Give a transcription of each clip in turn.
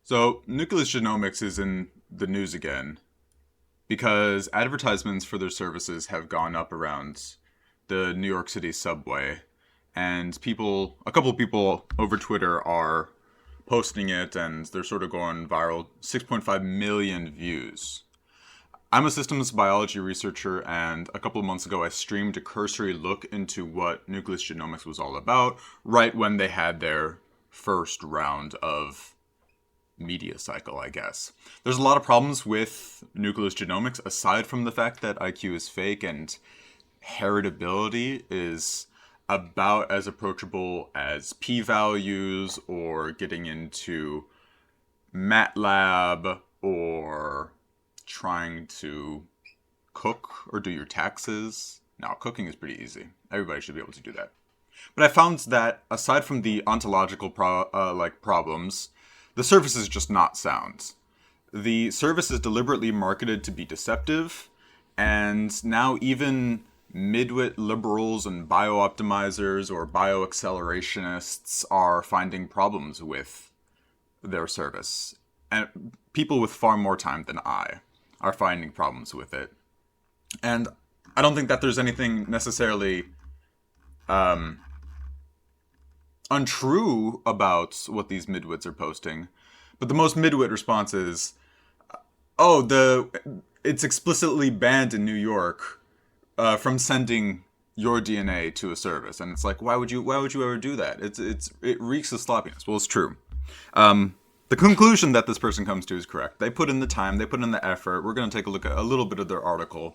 So, Nucleus Genomics is in the news again because advertisements for their services have gone up around the New York City subway, and a couple of people over Twitter are posting it, and they're sort of going viral. 6.5 million views. I'm a systems biology researcher, and a couple of months ago I streamed a cursory look into what Nucleus Genomics was all about, right when they had their first round of media cycle, I guess. There's a lot of problems with Nucleus Genomics, aside from the fact that IQ is fake and heritability is about as approachable as p-values or getting into MATLAB or trying to cook or do your taxes. Now, cooking is pretty easy. Everybody should be able to do that. But I found that aside from the ontological problems, the service is just not sound. The service is deliberately marketed to be deceptive, and now even midwit liberals and biooptimizers or bioaccelerationists are finding problems with their service. And people with far more time than I are finding problems with it. And I don't think that there's anything necessarily untrue about what these midwits are posting. But the most midwit response is, it's explicitly banned in New York from sending your DNA to a service. And it's like, why would you ever do that? It reeks of sloppiness. Well, it's true. The conclusion that this person comes to is correct. They put in the time, they put in the effort. We're going to take a look at a little bit of their article.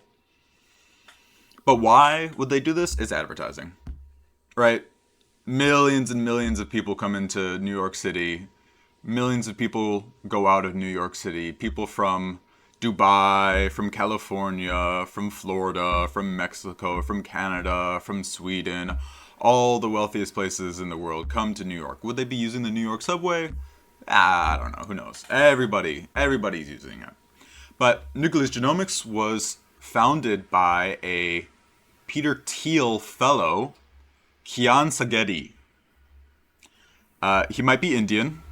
But why would they do this? It's advertising, right? Millions and millions of people come into New York City. Millions of people go out of New York City. People from Dubai, from California, from Florida, from Mexico, from Canada, from Sweden. All the wealthiest places in the world come to New York. Would they be using the New York subway? I don't know. Who knows? Everybody's using it. But Nucleus Genomics was founded by a Peter Thiel fellow, Kian Sagedi. He might be Indian.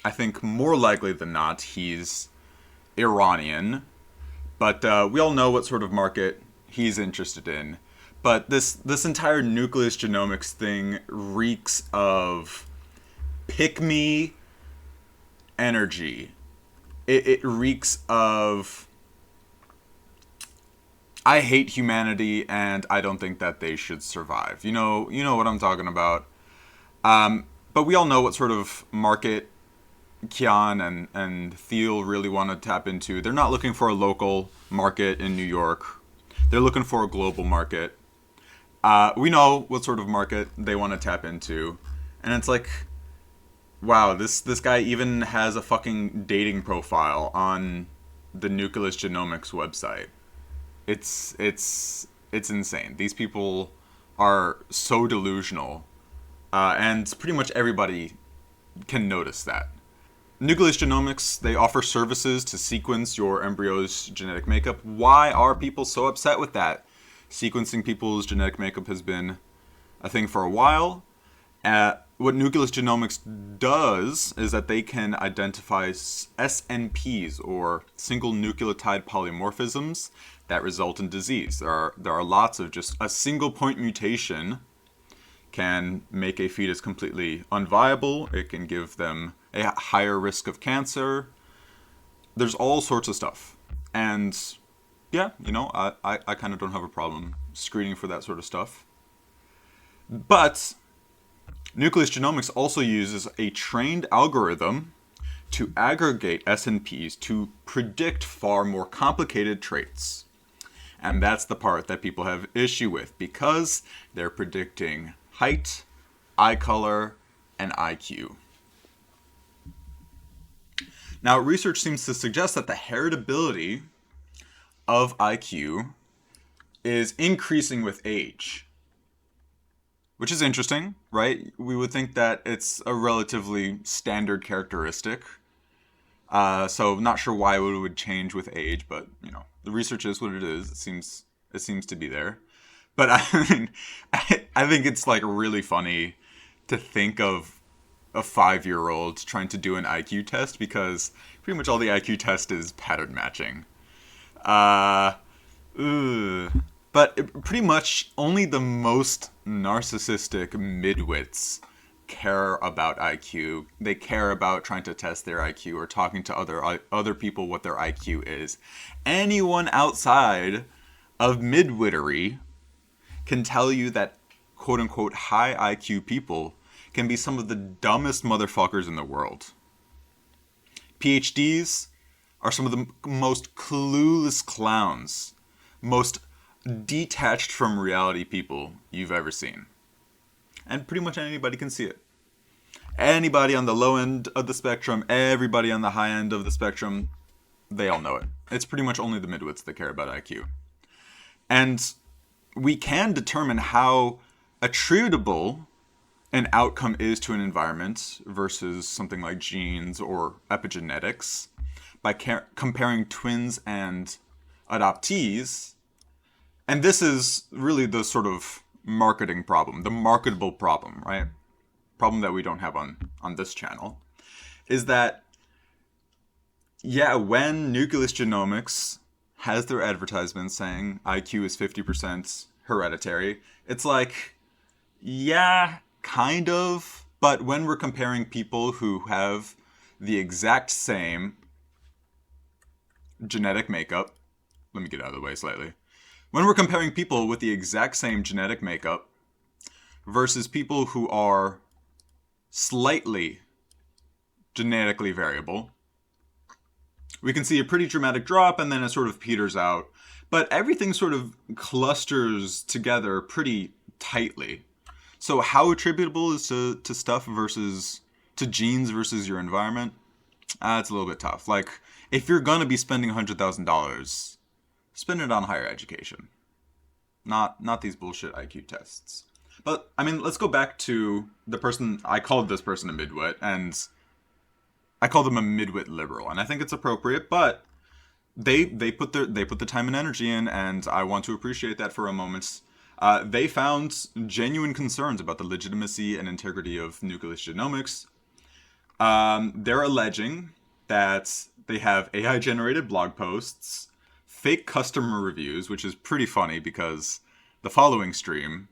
I think more likely than not, he's Iranian. But we all know what sort of market he's interested in. But this entire Nucleus Genomics thing reeks of pick-me energy. It reeks of I hate humanity and I don't think that they should survive. You know what I'm talking about. But we all know what sort of market Kian and Thiel really want to tap into. They're not looking for a local market in New York. They're looking for a global market. We know what sort of market they want to tap into. And it's like, wow, this guy even has a fucking dating profile on the Nucleus Genomics website. It's insane. These people are so delusional. And pretty much everybody can notice that. Nucleus Genomics, they offer services to sequence your embryo's genetic makeup. Why are people so upset with that? Sequencing people's genetic makeup has been a thing for a while. What Nucleus Genomics does is that they can identify SNPs, or single nucleotide polymorphisms, that result in disease. There are lots of just a single point mutation can make a fetus completely unviable. It can give them a higher risk of cancer. There's all sorts of stuff. And yeah, I kind of don't have a problem screening for that sort of stuff. But Nucleus Genomics also uses a trained algorithm to aggregate SNPs to predict far more complicated traits. And that's the part that people have issue with, because they're predicting height, eye color, and IQ. Now, research seems to suggest that the heritability of IQ is increasing with age, which is interesting, right? We would think that it's a relatively standard characteristic. So not sure why it would change with age, but the research is what it is. It seems to be there. But I think it's like really funny to think of a 5-year-old trying to do an IQ test, because pretty much all the IQ test is pattern matching. But pretty much only the most narcissistic midwits care about IQ. They care about trying to test their IQ or talking to other people what their IQ is. Anyone outside of midwittery can tell you that quote-unquote high IQ people can be some of the dumbest motherfuckers in the world. PhDs are some of the most clueless clowns, most detached from reality people you've ever seen. And pretty much anybody can see it. Anybody on the low end of the spectrum, everybody on the high end of the spectrum, they all know it. It's pretty much only the midwits that care about IQ. And we can determine how attributable an outcome is to an environment versus something like genes or epigenetics by comparing twins and adoptees. And this is really the sort of marketing problem, the marketable problem, right? Problem that we don't have on this channel, is that, yeah, when Nucleus Genomics has their advertisement saying IQ is 50% hereditary, it's like, yeah, kind of, but when we're comparing people who have the exact same genetic makeup, let me get out of the way slightly. When we're comparing people with the exact same genetic makeup versus people who are slightly genetically variable, we can see a pretty dramatic drop and then it sort of peters out. But everything sort of clusters together pretty tightly. So how attributable is to stuff versus to genes versus your environment? It's a little bit tough. Like, if you're going to be spending $100,000, spend it on higher education. Not these bullshit IQ tests. But, I mean, let's go back to the person, I called this person a midwit, and I call them a midwit liberal, and I think it's appropriate, but they put the time and energy in, and I want to appreciate that for a moment. They found genuine concerns about the legitimacy and integrity of Nucleus Genomics. They're alleging that they have AI-generated blog posts, fake customer reviews, which is pretty funny because the following stream,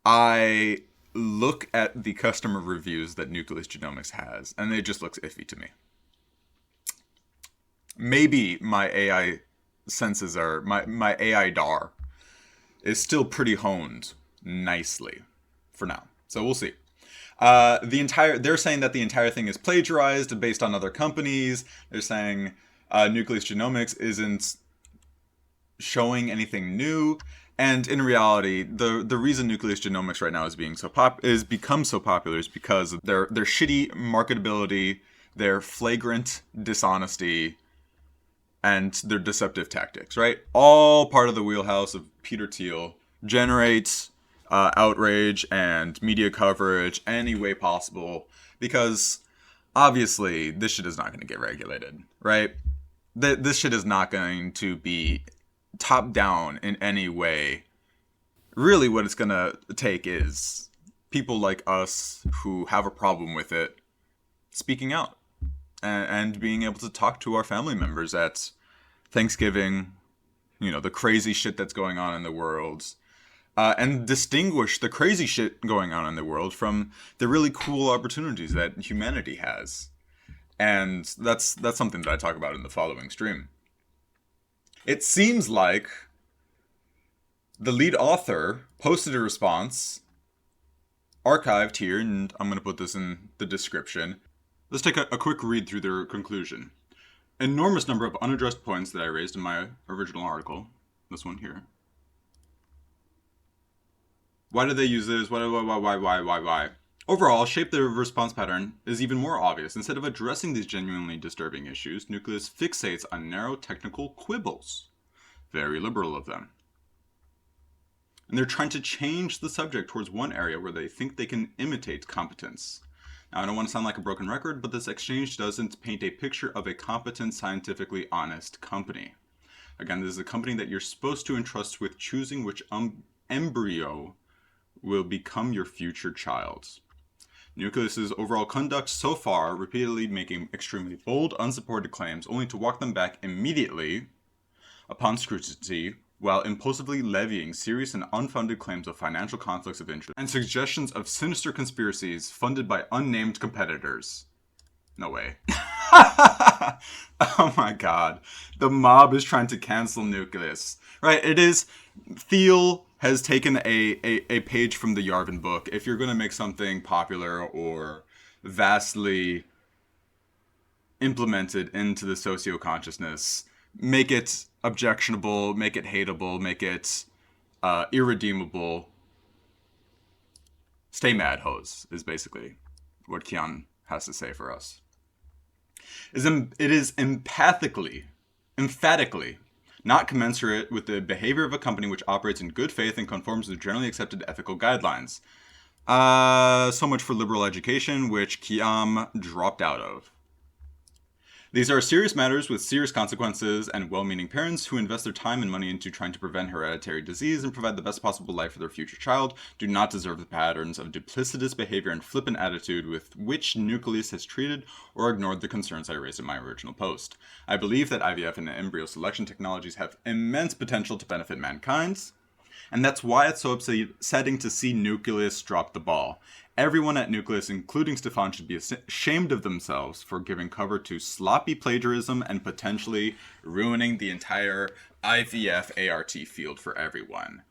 I look at the customer reviews that Nucleus Genomics has, and it just looks iffy to me. Maybe my AI senses are, my AI DAR is still pretty honed nicely for now. So we'll see. They're saying that the entire thing is plagiarized based on other companies. They're saying Nucleus Genomics isn't showing anything new. And in reality, the reason Nucleus Genomics right now is become so popular is because of their shitty marketability, their flagrant dishonesty, and their deceptive tactics, right? All part of the wheelhouse of Peter Thiel. Generates outrage and media coverage any way possible, because obviously this shit is not going to get regulated, right? This shit is not going to be top down in any way. Really what it's going to take is people like us who have a problem with it speaking out and being able to talk to our family members at Thanksgiving, the crazy shit that's going on in the world, and distinguish the crazy shit going on in the world from the really cool opportunities that humanity has. And that's something that I talk about in the following stream. It seems like the lead author posted a response, archived here, and I'm going to put this in the description. Let's take a quick read through their conclusion. Enormous number of unaddressed points that I raised in my original article. This one here. Why do they use this? Why? Overall, shape their response pattern is even more obvious. Instead of addressing these genuinely disturbing issues, Nucleus fixates on narrow technical quibbles. Very liberal of them. And they're trying to change the subject towards one area where they think they can imitate competence. Now, I don't want to sound like a broken record, but this exchange doesn't paint a picture of a competent, scientifically honest company. Again, this is a company that you're supposed to entrust with choosing which embryo will become your future child. Nucleus's overall conduct so far, repeatedly making extremely bold, unsupported claims, only to walk them back immediately upon scrutiny, while impulsively levying serious and unfounded claims of financial conflicts of interest and suggestions of sinister conspiracies funded by unnamed competitors. No way. Oh my god. The mob is trying to cancel Nucleus. Right, it is... Thiel has taken a page from the Yarvin book. If you're going to make something popular or vastly implemented into the socio-consciousness, make it objectionable, make it hateable, make it irredeemable. Stay mad, hoes, is basically what Kian has to say for us. It is emphatically not commensurate with the behavior of a company which operates in good faith and conforms with generally accepted ethical guidelines. So much for liberal education, which Kiam dropped out of. These are serious matters with serious consequences, and well-meaning parents who invest their time and money into trying to prevent hereditary disease and provide the best possible life for their future child do not deserve the patterns of duplicitous behavior and flippant attitude with which Nucleus has treated or ignored the concerns I raised in my original post. I believe that IVF and embryo selection technologies have immense potential to benefit mankind, and that's why it's so upsetting to see Nucleus drop the ball. Everyone at Nucleus, including Stefan, should be ashamed of themselves for giving cover to sloppy plagiarism and potentially ruining the entire IVF ART field for everyone.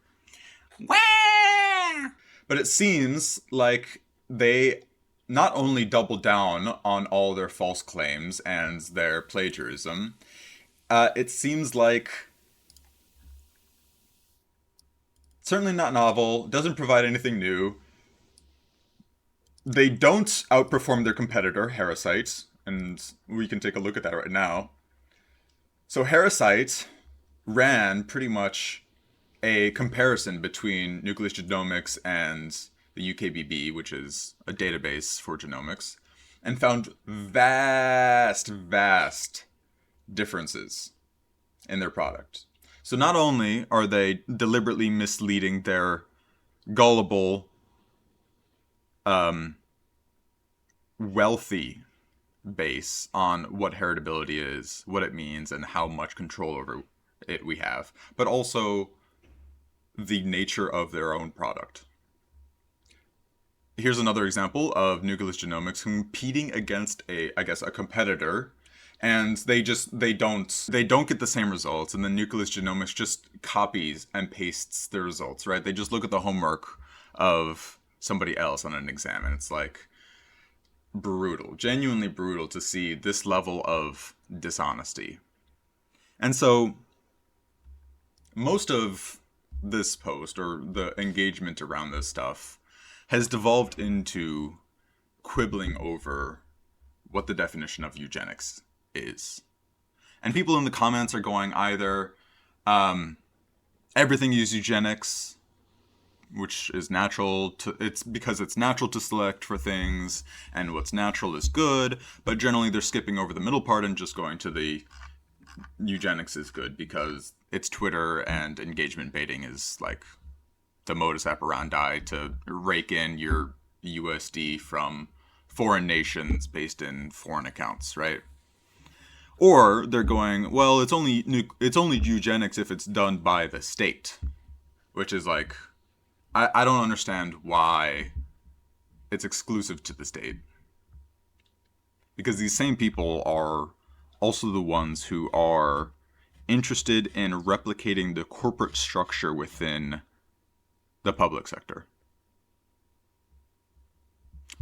Wah! But it seems like they not only double down on all their false claims and their plagiarism, it seems like certainly not novel, doesn't provide anything new. They don't outperform their competitor, Heresight, and we can take a look at that right now. So Heresight ran pretty much a comparison between Nucleus Genomics and the UKBB, which is a database for genomics, and found vast differences in their product. So not only are they deliberately misleading their gullible, wealthy base on what heritability is, what it means, and how much control over it we have, but also the nature of their own product. Here's another example of Nucleus Genomics competing against a competitor, and they don't get the same results, and then Nucleus Genomics just copies and pastes the results, right? They just look at the homework of somebody else on an exam, and it's like brutal, genuinely brutal to see this level of dishonesty. And so most of this post, or the engagement around this stuff, has devolved into quibbling over what the definition of eugenics is. And people in the comments are going either everything is eugenics, which is natural it's because it's natural to select for things, and what's natural is good, but generally they're skipping over the middle part and just going to the eugenics is good because it's Twitter and engagement baiting is like the modus operandi to rake in your USD from foreign nations based in foreign accounts, right? Or they're going, well, it's only eugenics if it's done by the state, which is like, I don't understand why it's exclusive to the state. Because these same people are also the ones who are interested in replicating the corporate structure within the public sector.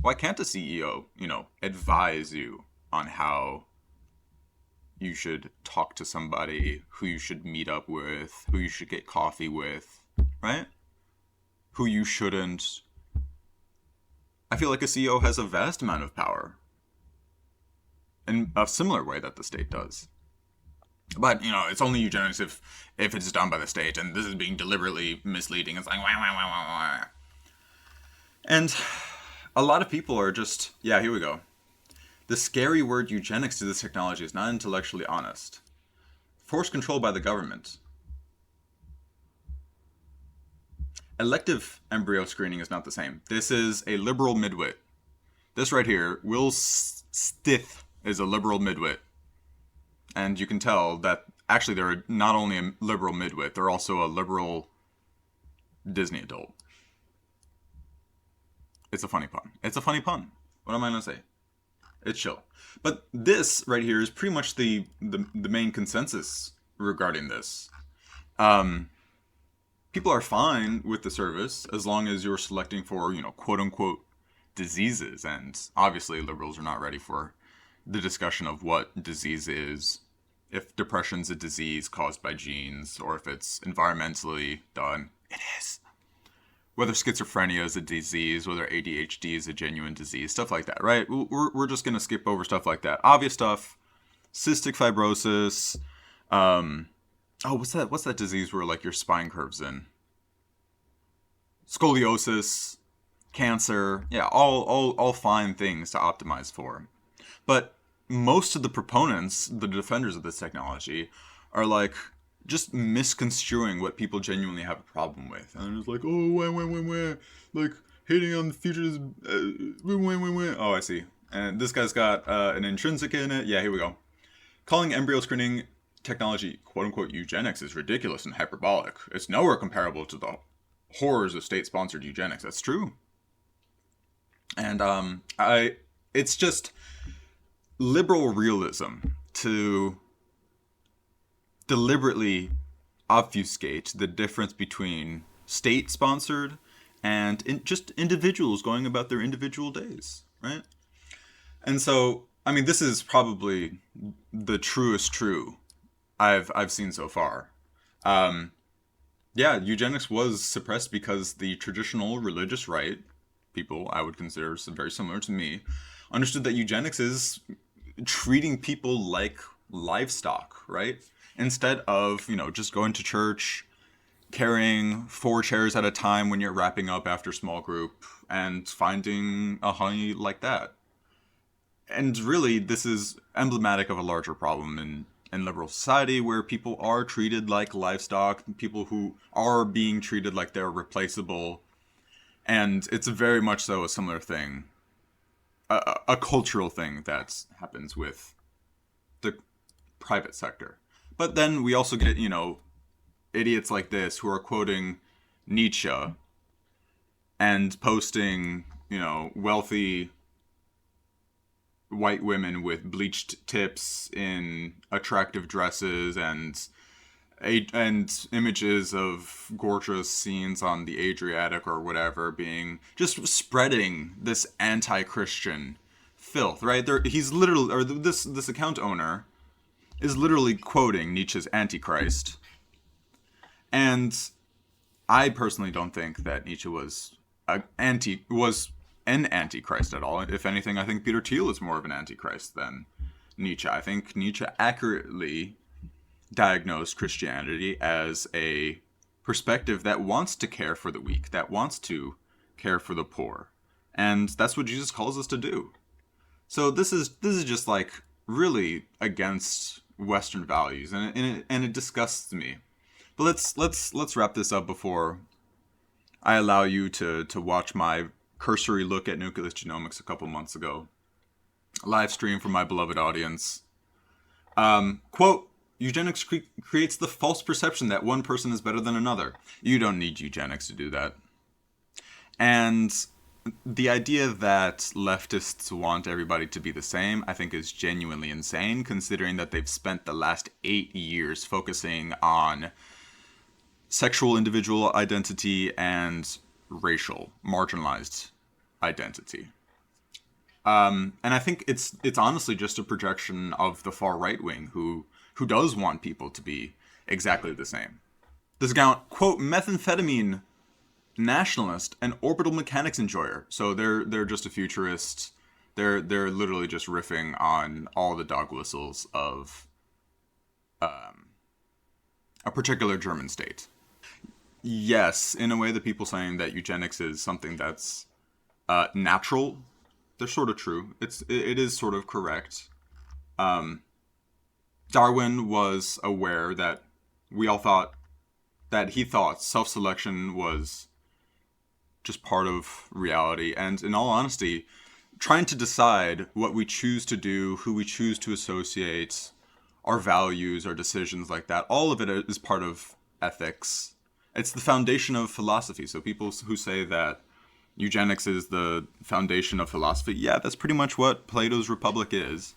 Why can't a CEO, advise you on how you should talk to somebody, who you should meet up with, who you should get coffee with, right? Who you shouldn't. I feel like a CEO has a vast amount of power in a similar way that the state does. But, it's only eugenics if it's done by the state, and this is being deliberately misleading. It's like, wah, wah, wah, wah, wah. And a lot of people are just, here we go. The scary word eugenics to this technology is not intellectually honest. Forced control by the government. Elective embryo screening is not the same. This is a liberal midwit. This right here, Will Stith is a liberal midwit. And you can tell that actually they're not only a liberal midwit, they're also a liberal Disney adult. It's a funny pun. It's a funny pun. What am I going to say? It's chill. But this right here is pretty much the main consensus regarding this. People are fine with the service as long as you're selecting for, quote unquote diseases. And obviously liberals are not ready for the discussion of what disease is, if depression's a disease caused by genes, or if it's environmentally done. It is. Whether schizophrenia is a disease, whether ADHD is a genuine disease, stuff like that, right? We're just going to skip over stuff like that. Obvious stuff, cystic fibrosis, what's that disease where like your spine curves in? Scoliosis, cancer, yeah, all fine things to optimize for. But most of the proponents, the defenders of this technology, are like just misconstruing what people genuinely have a problem with. And they're just like, oh, like hating on the futures, oh, I see. And this guy's got an intrinsic in it. Yeah, here we go. Calling embryo screening technology, quote unquote, eugenics is ridiculous and hyperbolic. It's nowhere comparable to the horrors of state-sponsored eugenics. That's true. And it's just liberal realism to deliberately obfuscate the difference between state-sponsored and just individuals going about their individual days, right? And so, I mean, this is probably the truest true I've seen so far. Yeah, eugenics was suppressed because the traditional religious right, people I would consider very similar to me, understood that eugenics is treating people like livestock, right? Instead of, just going to church, carrying 4 chairs at a time when you're wrapping up after small group, and finding a honey like that. And really, this is emblematic of a larger problem in liberal society, where people are treated like livestock, people who are being treated like they're replaceable. And it's very much so a similar thing, a cultural thing that happens with the private sector. But then we also get, idiots like this who are quoting Nietzsche and posting, wealthy white women with bleached tips in attractive dresses and images of gorgeous scenes on the Adriatic or whatever, being just spreading this anti-Christian filth, right? He's literally, or this account owner is literally quoting Nietzsche's Antichrist. And I personally don't think that Nietzsche was an antichrist at all. If anything, I think Peter Thiel is more of an antichrist than Nietzsche. I think Nietzsche accurately diagnosed Christianity as a perspective that wants to care for the weak, that wants to care for the poor. And that's what Jesus calls us to do. So this is just like really against Western values, and it disgusts me. But let's wrap this up before I allow you to watch my cursory look at Nucleus Genomics a couple months ago, live stream for my beloved audience. Quote, eugenics creates the false perception that one person is better than another. You don't need eugenics to do that. And the idea that leftists want everybody to be the same, I think, is genuinely insane, considering that they've spent the last 8 years focusing on sexual individual identity and racial, marginalized identity. And I think it's honestly just a projection of the far right wing who does want people to be exactly the same. This guy, quote, methamphetamine nationalist and orbital mechanics enjoyer. So they're just a futurist. They're literally just riffing on all the dog whistles of a particular German state. Yes, in a way, the people saying that eugenics is something that's natural, they're sort of true. It is sort of correct. Darwin was aware that we all thought that he thought self-selection was just part of reality. And in all honesty, trying to decide what we choose to do, who we choose to associate, our values, our decisions like that, all of it is part of ethics. It's the foundation of philosophy. So people who say that eugenics is the foundation of philosophy, yeah, that's pretty much what Plato's Republic is.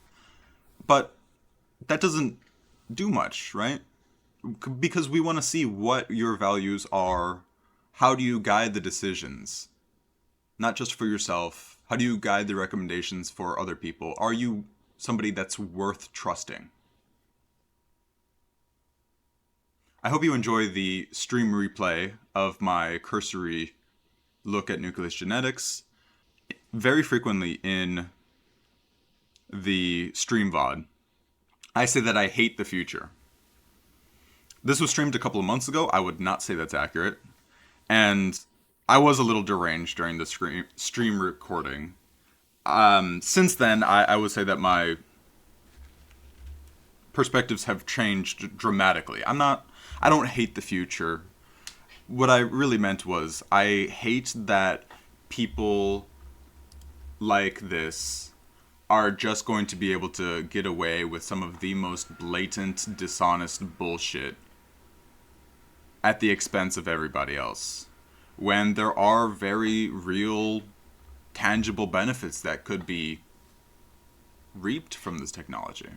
But that doesn't do much, right? Because we want to see what your values are. How do you guide the decisions? Not just for yourself. How do you guide the recommendations for other people? Are you somebody that's worth trusting? I hope you enjoy the stream replay of my cursory look at nucleus genetics. Very frequently in the stream VOD, I say that I hate the future. This was streamed a couple of months ago. I would not say that's accurate. And I was a little deranged during the stream recording. Since then, I would say that my perspectives have changed dramatically. I don't hate the future. What I really meant was I hate that people like this are just going to be able to get away with some of the most blatant, dishonest bullshit at the expense of everybody else, when there are very real, tangible benefits that could be reaped from this technology.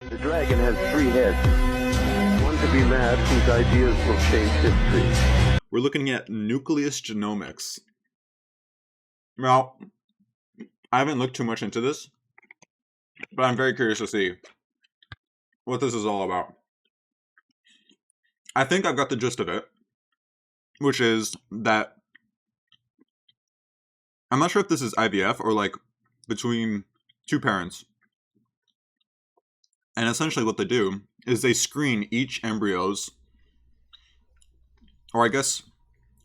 The dragon has 3 heads. One to be mad, whose ideas will change history. We're looking at Nucleus Genomics. Well, I haven't looked too much into this, but I'm very curious to see what this is all about. I think I've got the gist of it, which is that I'm not sure if this is IVF or like between two parents. And essentially what they do is they screen each embryo's, or I guess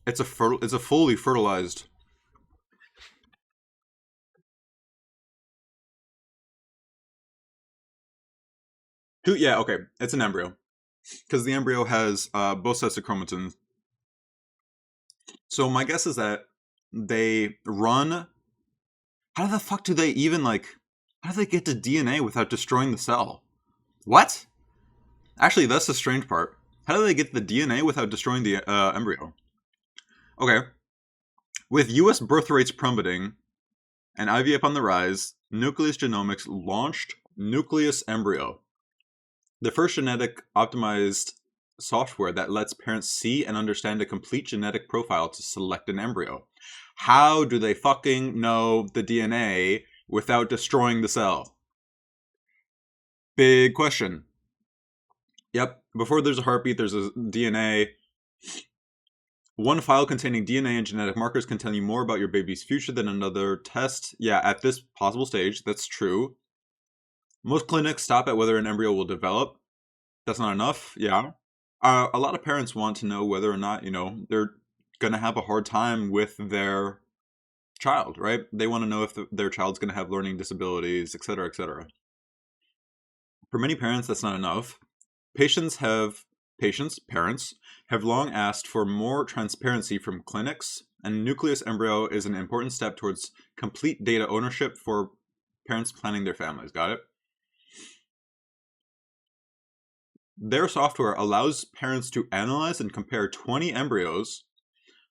it's a fully fertilized it's an embryo. Because the embryo has both sets of chromosomes. So my guess is that they run... How the fuck do they even, how do they get to DNA without destroying the cell? What? Actually, that's the strange part. How do they get the DNA without destroying the embryo? Okay. With US birth rates plummeting and IVF on the rise, Nucleus Genomics launched Nucleus Embryo, the first genetic optimized software that lets parents see and understand a complete genetic profile to select an embryo. How do they fucking know the DNA without destroying the cell? Big question. Yep, before there's a heartbeat, there's a DNA. One file containing DNA and genetic markers can tell you more about your baby's future than another test. Yeah, at this possible stage, that's true. Most clinics stop at whether an embryo will develop. That's not enough, yeah. A lot of parents want to know whether or not, they're going to have a hard time with their child, right? They want to know if their child's going to have learning disabilities, etc., etc. For many parents, that's not enough. Parents have long asked for more transparency from clinics, and Nucleus Embryo is an important step towards complete data ownership for parents planning their families. Got it? Their software allows parents to analyze and compare 20 embryos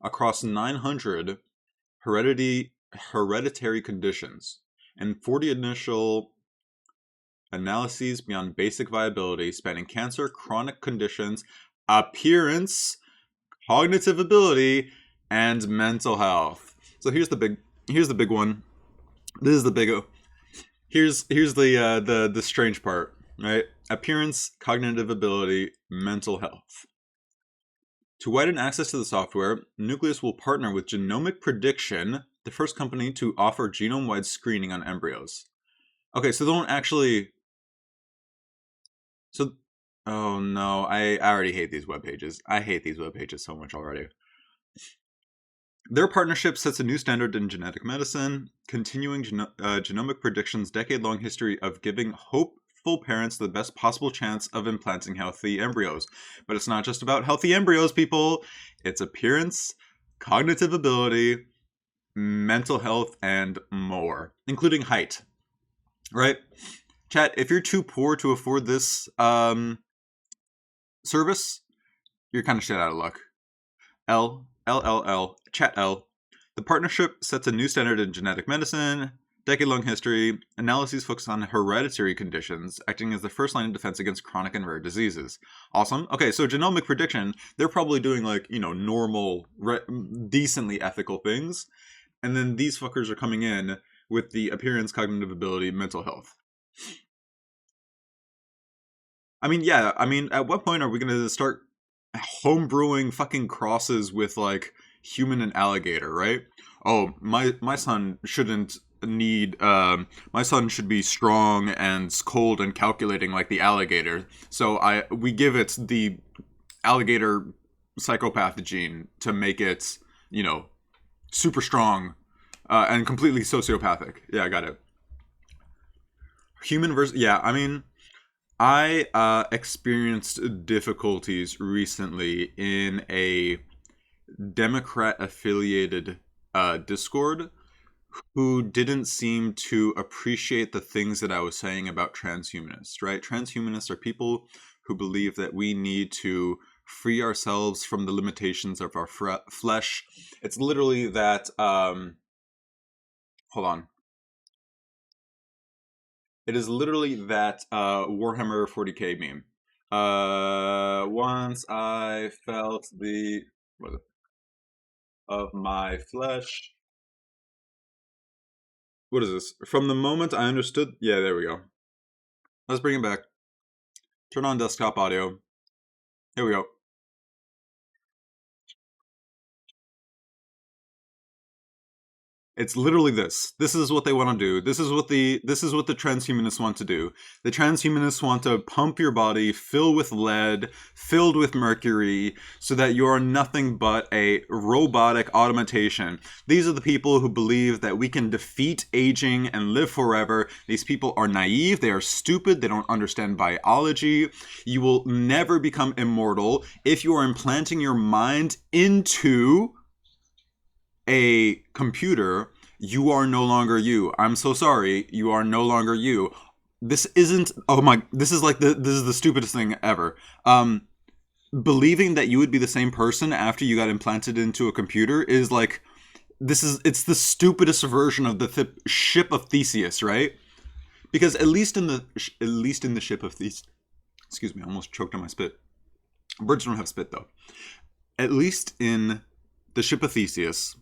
across 900 hereditary conditions and 40 initial analyses beyond basic viability, spanning cancer, chronic conditions, appearance, cognitive ability, and mental health. So here's the big one. This is the big. Here's the strange part, right? Appearance, cognitive ability, mental health. To widen access to the software, Nucleus will partner with Genomic Prediction, the first company to offer genome-wide screening on embryos. Okay, so they don't actually... Oh no, I already hate these web pages. I hate these web pages so much already. Their partnership sets a new standard in genetic medicine, continuing Genomic Prediction's decade-long history of giving hopeful faithful parents the best possible chance of implanting healthy embryos. But it's not just about healthy embryos, people. It's appearance, cognitive ability, mental health, and more, including height. Right? Chat, if you're too poor to afford this service, you're kind of shit out of luck. Chat L. The partnership sets a new standard in genetic medicine. Decade-long history, analyses focus on hereditary conditions, acting as the first line of defense against chronic and rare diseases. Awesome. Okay, so genomic prediction, they're probably doing like, normal, decently ethical things. And then these fuckers are coming in with the appearance, cognitive ability, mental health. I mean, at what point are we going to start homebrewing fucking crosses with like human and alligator, right? Oh, my son shouldn't need my son should be strong and cold and calculating like the alligator, so we give it the alligator psychopath gene to make it super strong and completely sociopathic. Yeah, I got it. Human versus I experienced difficulties recently in a Democrat affiliated Discord who didn't seem to appreciate the things that I was saying about transhumanists, right? Transhumanists are people who believe that we need to free ourselves from the limitations of our flesh. It's literally that, hold on. It is literally that Warhammer 40k meme. Once I felt of my flesh. What is this? From the moment I understood... Yeah, there we go. Let's bring it back. Turn on desktop audio. Here we go. It's literally this. This is what they want to do. This is what the transhumanists want to do. The transhumanists want to pump your body, fill with lead, filled with mercury, so that you are nothing but a robotic automaton. These are the people who believe that we can defeat aging and live forever. These people are naive. They are stupid. They don't understand biology. You will never become immortal if you are implanting your mind into a computer. You are no longer you. I'm so sorry. You are no longer you. This isn't, this is the stupidest thing ever. Believing that you would be the same person after you got implanted into a computer is like, it's the stupidest version of the ship of Theseus, right? Because at least in the ship of Theseus, excuse me, I almost choked on my spit. Birds don't have spit though. At least in the ship of Theseus,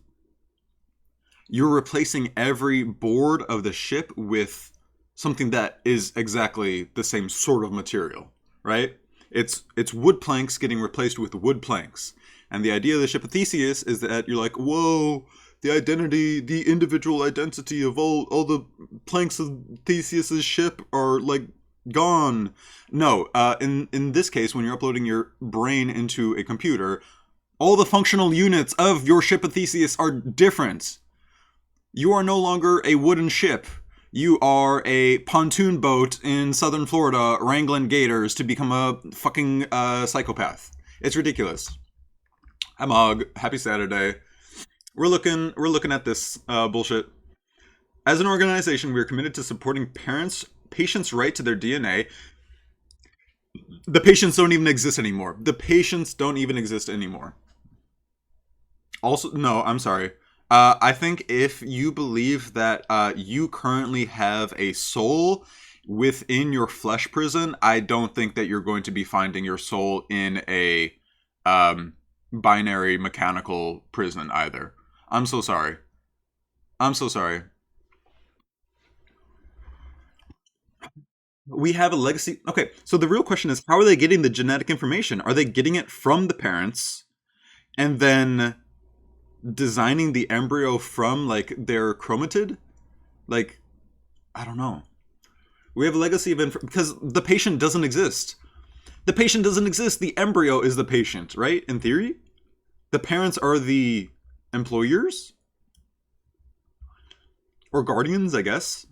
you're replacing every board of the ship with something that is exactly the same sort of material, right? It's wood planks getting replaced with wood planks. And the idea of the ship of Theseus is that you're like, whoa, the individual identity of all the planks of Theseus's ship are like gone. No, in this case, when you're uploading your brain into a computer, all the functional units of your ship of Theseus are different. You are no longer a wooden ship. You are a pontoon boat in southern Florida wrangling gators to become a fucking psychopath. It's ridiculous. Hi Mog, happy Saturday. We're looking at this bullshit. As an organization, we are committed to supporting patients' right to their DNA. The patients don't even exist anymore. Also, no, I'm sorry. I think if you believe that you currently have a soul within your flesh prison, I don't think that you're going to be finding your soul in a binary mechanical prison either. I'm so sorry. We have a legacy. Okay, so the real question is, how are they getting the genetic information? Are they getting it from the parents and then designing the embryo from like their chromatid? Like, I don't know. We have a legacy of because the patient doesn't exist. The embryo is the patient, right? In theory, the parents are the employers or guardians, I guess.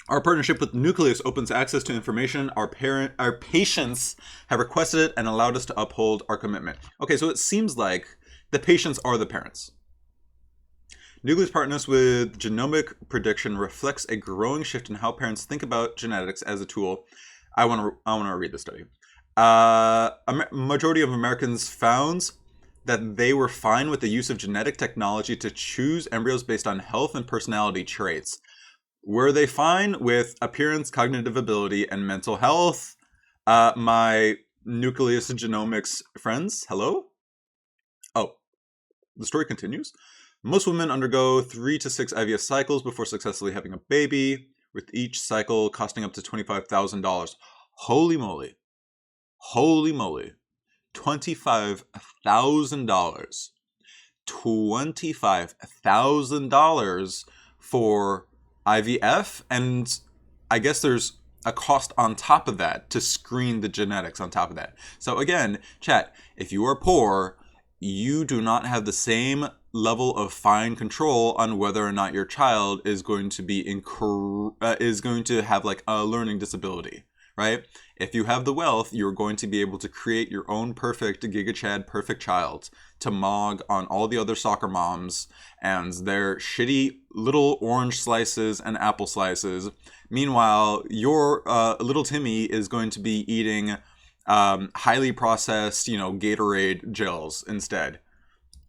Our partnership with Nucleus opens access to information our patients have requested it and allowed us to uphold our commitment. Okay, so it seems like the patients are the parents. Nucleus partners with genomic prediction reflects a growing shift in how parents think about genetics as a tool. I want to read the study. A majority of Americans found that they were fine with the use of genetic technology to choose embryos based on health and personality traits. Were they fine with appearance, cognitive ability, and mental health? My Nucleus Genomics friends, hello? Oh, the story continues. Most women undergo 3 to 6 IVF cycles before successfully having a baby, with each cycle costing up to $25,000. Holy moly. Holy moly. $25,000. $25,000 for IVF, and I guess there's a cost on top of that to screen the genetics on top of that. So again, chat, if you are poor, you do not have the same level of fine control on whether or not your child is going to be is going to have like a learning disability, right? If you have the wealth, you're going to be able to create your own perfect GigaChad perfect child to mog on all the other soccer moms and their shitty little orange slices and apple slices. Meanwhile, your little Timmy is going to be eating highly processed, Gatorade gels instead.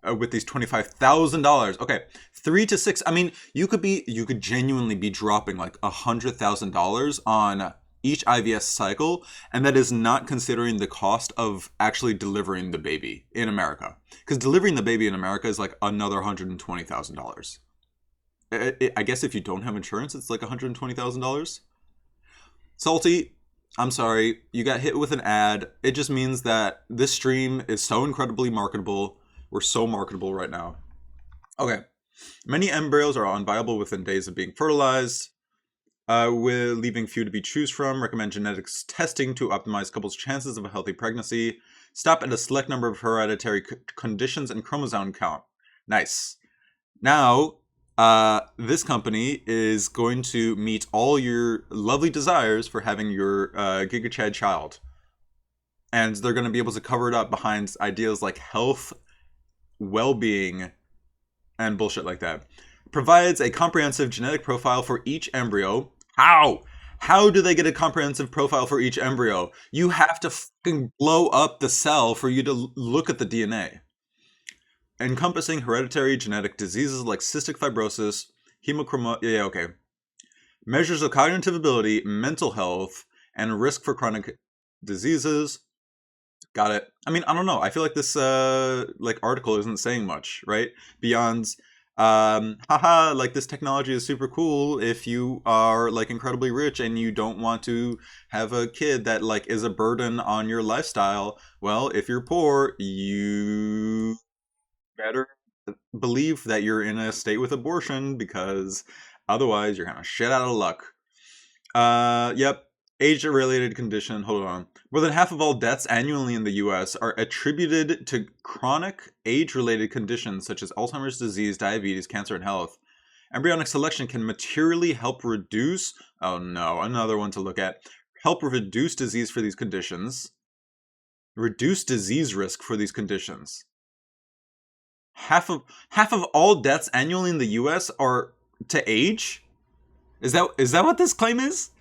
With these $25,000. Okay, 3 to 6. I mean, you could genuinely be dropping like $100,000 on each IVF cycle, and that is not considering the cost of actually delivering the baby in America. Because delivering the baby in America is like another $120,000. I guess if you don't have insurance, it's like $120,000. Salty, I'm sorry, you got hit with an ad. It just means that this stream is so incredibly marketable. We're so marketable right now. Okay. Many embryos are unviable within days of being fertilized. With leaving few to be choose from. Recommend genetics testing to optimize couples' chances of a healthy pregnancy. Stop at a select number of hereditary conditions and chromosome count. Nice. Now, this company is going to meet all your lovely desires for having your GigaChad child. And they're going to be able to cover it up behind ideas like health, well-being, and bullshit like that. Provides a comprehensive genetic profile for each embryo. How? How do they get a comprehensive profile for each embryo? You have to fucking blow up the cell for you to look at the DNA. Encompassing hereditary genetic diseases like cystic fibrosis, measures of cognitive ability, mental health, and risk for chronic diseases. Got it. I mean, I don't know. I feel like this article isn't saying much, right? Beyond like this technology is super cool if you are like incredibly rich and you don't want to have a kid that like is a burden on your lifestyle. Well, if you're poor, you better believe that you're in a state with abortion, because otherwise you're kind of shit out of luck. Yep. Age-related condition. Hold on. More than half of all deaths annually in the U.S. are attributed to chronic age-related conditions such as Alzheimer's disease, diabetes, cancer, and health. Embryonic selection can materially help reduce... Oh no, another one to look at. Help reduce disease for these conditions. Reduce disease risk for these conditions. Half of all deaths annually in the U.S. are to age? Is that what this claim is?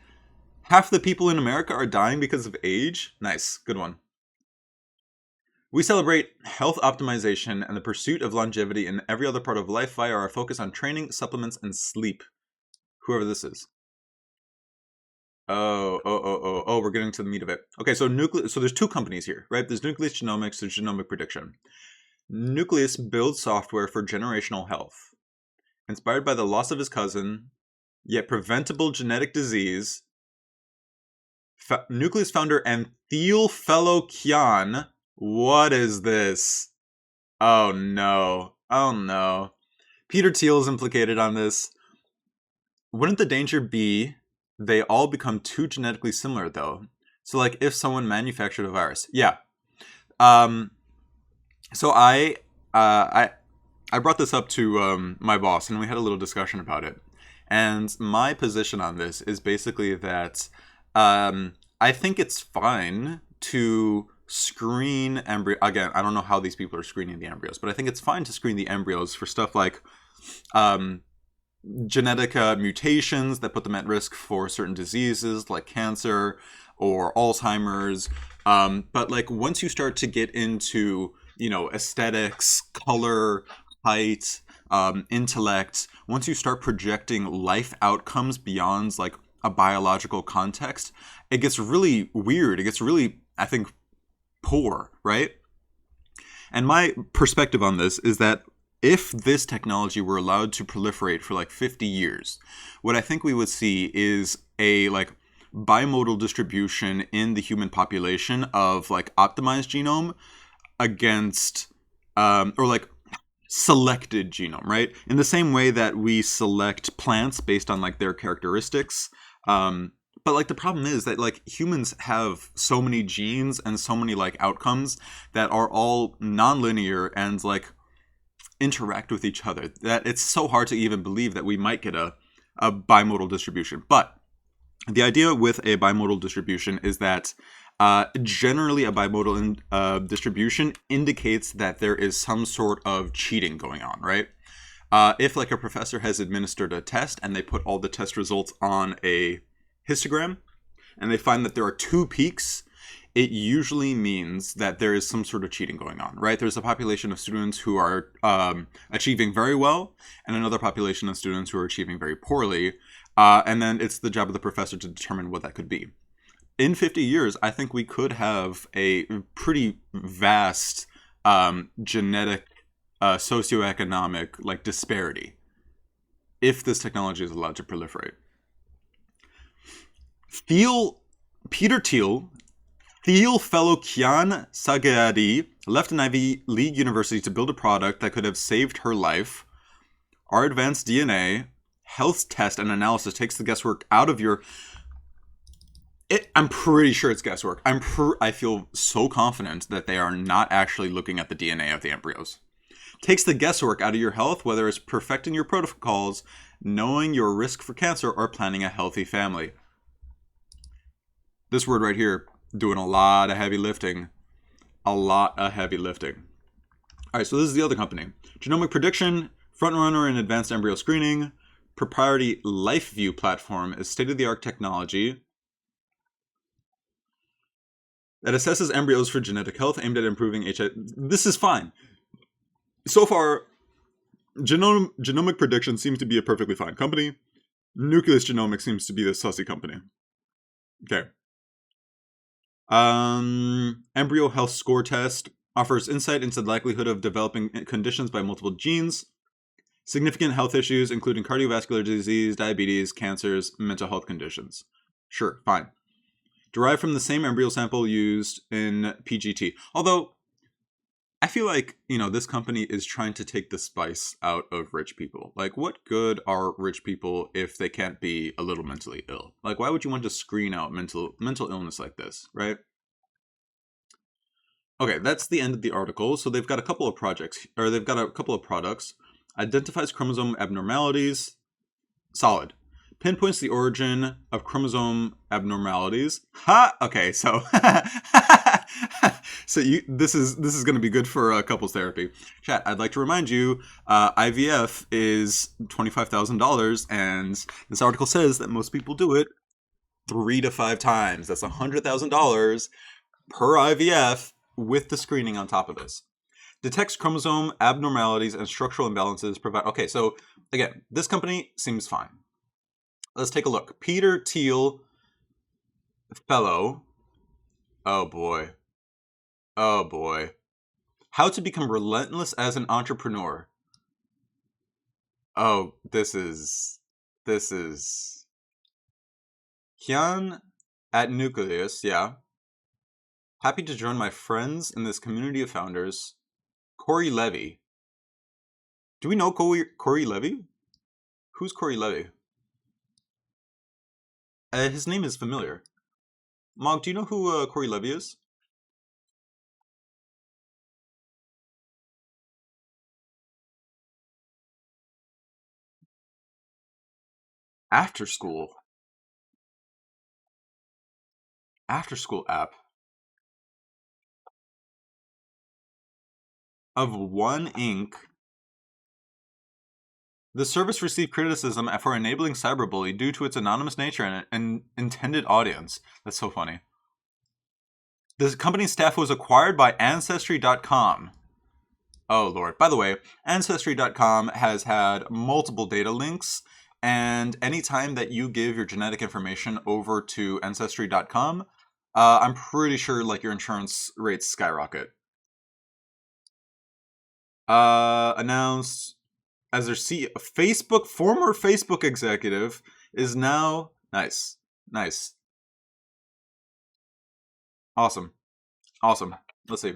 Half the people in America are dying because of age? Nice. Good one. We celebrate health optimization and the pursuit of longevity in every other part of life via our focus on training, supplements, and sleep. Whoever this is. Oh, we're getting to the meat of it. Okay, so there's two companies here, right? There's Nucleus Genomics, there's Genomic Prediction. Nucleus builds software for generational health. Inspired by the loss of his cousin, yet preventable genetic disease, Nucleus founder and Thiel fellow Kian. What is this? Oh no. Peter Thiel is implicated on this. Wouldn't the danger be they all become too genetically similar though? So like if someone manufactured a virus. Yeah. So I brought this up to my boss and we had a little discussion about it. And my position on this is basically that I think it's fine to screen embryo. Again, I don't know how these people are screening the embryos, but I think it's fine to screen the embryos for stuff like genetic mutations that put them at risk for certain diseases like cancer or Alzheimer's. But like once you start to get into, aesthetics, color, height, intellect, once you start projecting life outcomes beyond like a biological context, it gets really weird. It gets really, I think, poor, right? And my perspective on this is that if this technology were allowed to proliferate for like 50 years, what I think we would see is a like bimodal distribution in the human population of like optimized genome against or like selected genome, right? In the same way that we select plants based on like their characteristics. But like the problem is that like humans have so many genes and so many like outcomes that are all nonlinear and like interact with each other that it's so hard to even believe that we might get a bimodal distribution. But the idea with a bimodal distribution is that generally a bimodal distribution indicates that there is some sort of cheating going on, right? If like a professor has administered a test and they put all the test results on a histogram and they find that there are two peaks, it usually means that there is some sort of cheating going on, right? There's a population of students who are achieving very well and another population of students who are achieving very poorly. And then it's the job of the professor to determine what that could be. In 50 years, I think we could have a pretty vast genetic, socioeconomic like disparity if this technology is allowed to proliferate. Peter Thiel fellow Kian Sagadi left an Ivy League university to build a product that could have saved her life. Our advanced DNA health test and analysis takes the guesswork out of your... I'm pretty sure it's guesswork. I feel so confident that they are not actually looking at the DNA of the embryos. Takes the guesswork out of your health, whether it's perfecting your protocols, knowing your risk for cancer, or planning a healthy family. This word right here, doing a lot of heavy lifting. A lot of heavy lifting. All right, so this is the other company. Genomic prediction, frontrunner in advanced embryo screening, proprietary LifeView platform is state-of-the-art technology that assesses embryos for genetic health aimed at improving HIV. This is fine. So far, genomic prediction seems to be a perfectly fine company. Nucleus Genomics seems to be the sussy company. Okay. Embryo health score test offers insight into the likelihood of developing conditions by multiple genes. Significant health issues, including cardiovascular disease, diabetes, cancers, mental health conditions. Sure, fine. Derived from the same embryo sample used in PGT. Although, I feel like, this company is trying to take the spice out of rich people. Like, what good are rich people if they can't be a little mentally ill? Like, why would you want to screen out mental illness like this, right? Okay, that's the end of the article. So they've got a couple of products. Identifies chromosome abnormalities. Solid. Pinpoints the origin of chromosome abnormalities. Ha! Okay, so this is going to be good for couples therapy. Chat, I'd like to remind you, IVF is $25,000, and this article says that most people do it 3 to 5 times. That's $100,000 per IVF with the screening on top of this. Detects chromosome abnormalities and structural imbalances. Okay, so again, this company seems fine. Let's take a look. Peter Thiel fellow. Oh boy. How to become relentless as an entrepreneur. Oh, this is Kian at Nucleus, yeah. Happy to join my friends in this community of founders. Corey Levy. Do we know Corey Levy? Who's Corey Levy? His name is familiar. Mog, do you know who Corey Levy is? After school app of One Inc. The service received criticism for enabling cyberbully due to its anonymous nature and intended audience. That's so funny. The company's staff was acquired by Ancestry.com. Oh, Lord. By the way, Ancestry.com has had multiple data links, and anytime that you give your genetic information over to Ancestry.com, I'm pretty sure like your insurance rates skyrocket. Announced as their former Facebook executive is now nice. Awesome. Let's see.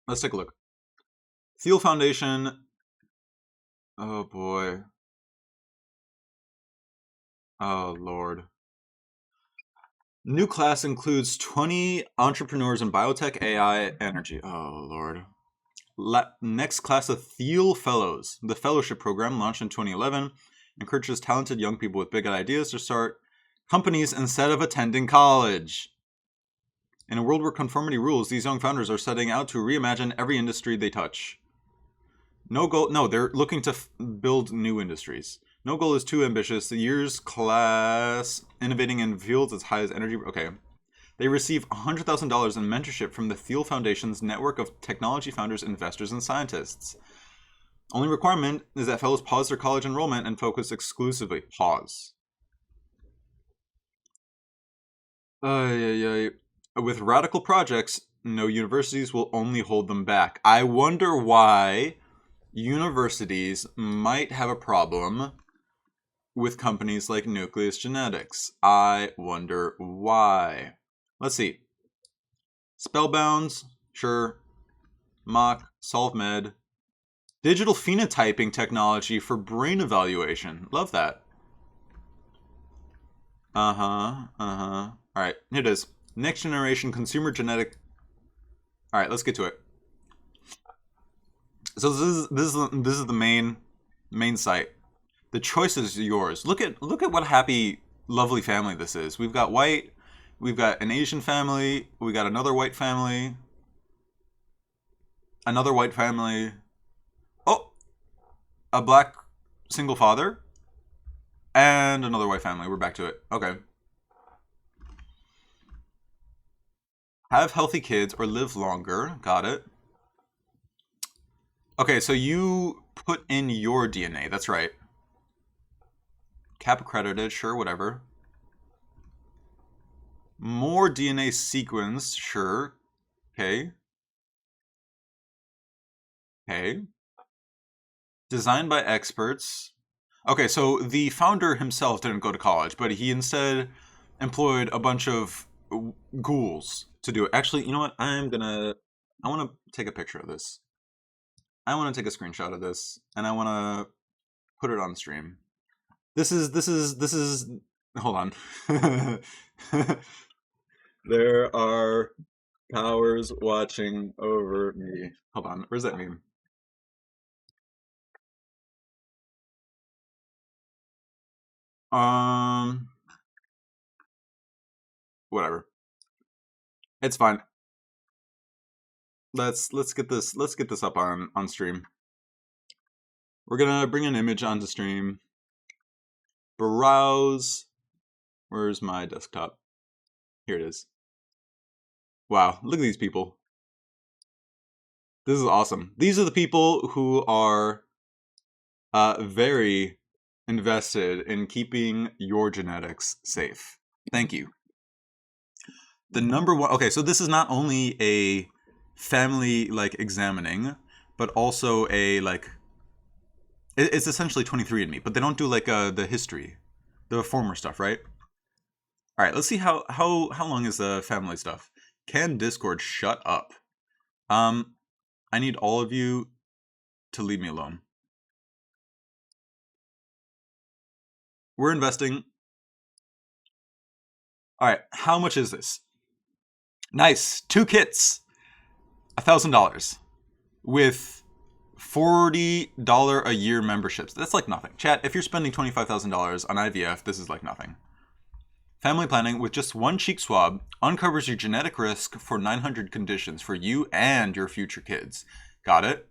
Let's take a look. Thiel Foundation. Oh boy. Oh Lord. New class includes 20 entrepreneurs in biotech, AI, energy. Oh Lord. Next class of Thiel Fellows. The fellowship program, launched in 2011, encourages talented young people with big ideas to start companies instead of attending college. In a world where conformity rules, these young founders are setting out to reimagine every industry they touch. They're looking to build new industries. No goal is too ambitious. The year's class innovating in fields as high as energy. Okay. They receive $100,000 in mentorship from the Thiel Foundation's network of technology founders, investors, and scientists. Only requirement is that fellows pause their college enrollment and focus exclusively. Pause. With radical projects, no universities will only hold them back. I wonder why universities might have a problem with companies like Nucleus Genetics. I wonder why. Let's see. Spellbounds, sure. Mock, SolveMed. Digital phenotyping technology for brain evaluation. Love that. Alright, here it is. Next generation consumer genetic. Alright, let's get to it. So this is the main site. The choice is yours. Look at what happy, lovely family this is. We've got white, we've got an Asian family, we got another white family, oh, a black single father, and another white family. We're back to it. Okay. Have healthy kids or live longer. Got it. Okay, so you put in your DNA. That's right. CAP accredited, sure, whatever. More DNA sequence, sure. Okay. Designed by experts. Okay, so the founder himself didn't go to college, but he instead employed a bunch of ghouls to do it. Actually, you know what? I want to take a picture of this. I want to take a screenshot of this, and I want to put it on stream. This is. Hold on. There are powers watching over me. Hold on. Where's that meme? Whatever. It's fine. Let's get this up on stream. We're gonna bring an image onto stream. Browse. Where's my desktop? Here it is. Wow, look at these people. This is awesome. These are the people who are very invested in keeping your genetics safe. Thank you. The number one. Okay, so this is not only a family like examining, but also a like. It's essentially 23andMe, but they don't do like the history, the former stuff, right? All right, let's see how long is the family stuff. Can Discord shut up? I need all of you to leave me alone. We're investing. All right, how much is this? Nice, 2 kits, $1,000 with $40 a year memberships. That's like nothing. Chat, if you're spending $25,000 on IVF, this is like nothing. Family planning with just one cheek swab uncovers your genetic risk for 900 conditions for you and your future kids. Got it?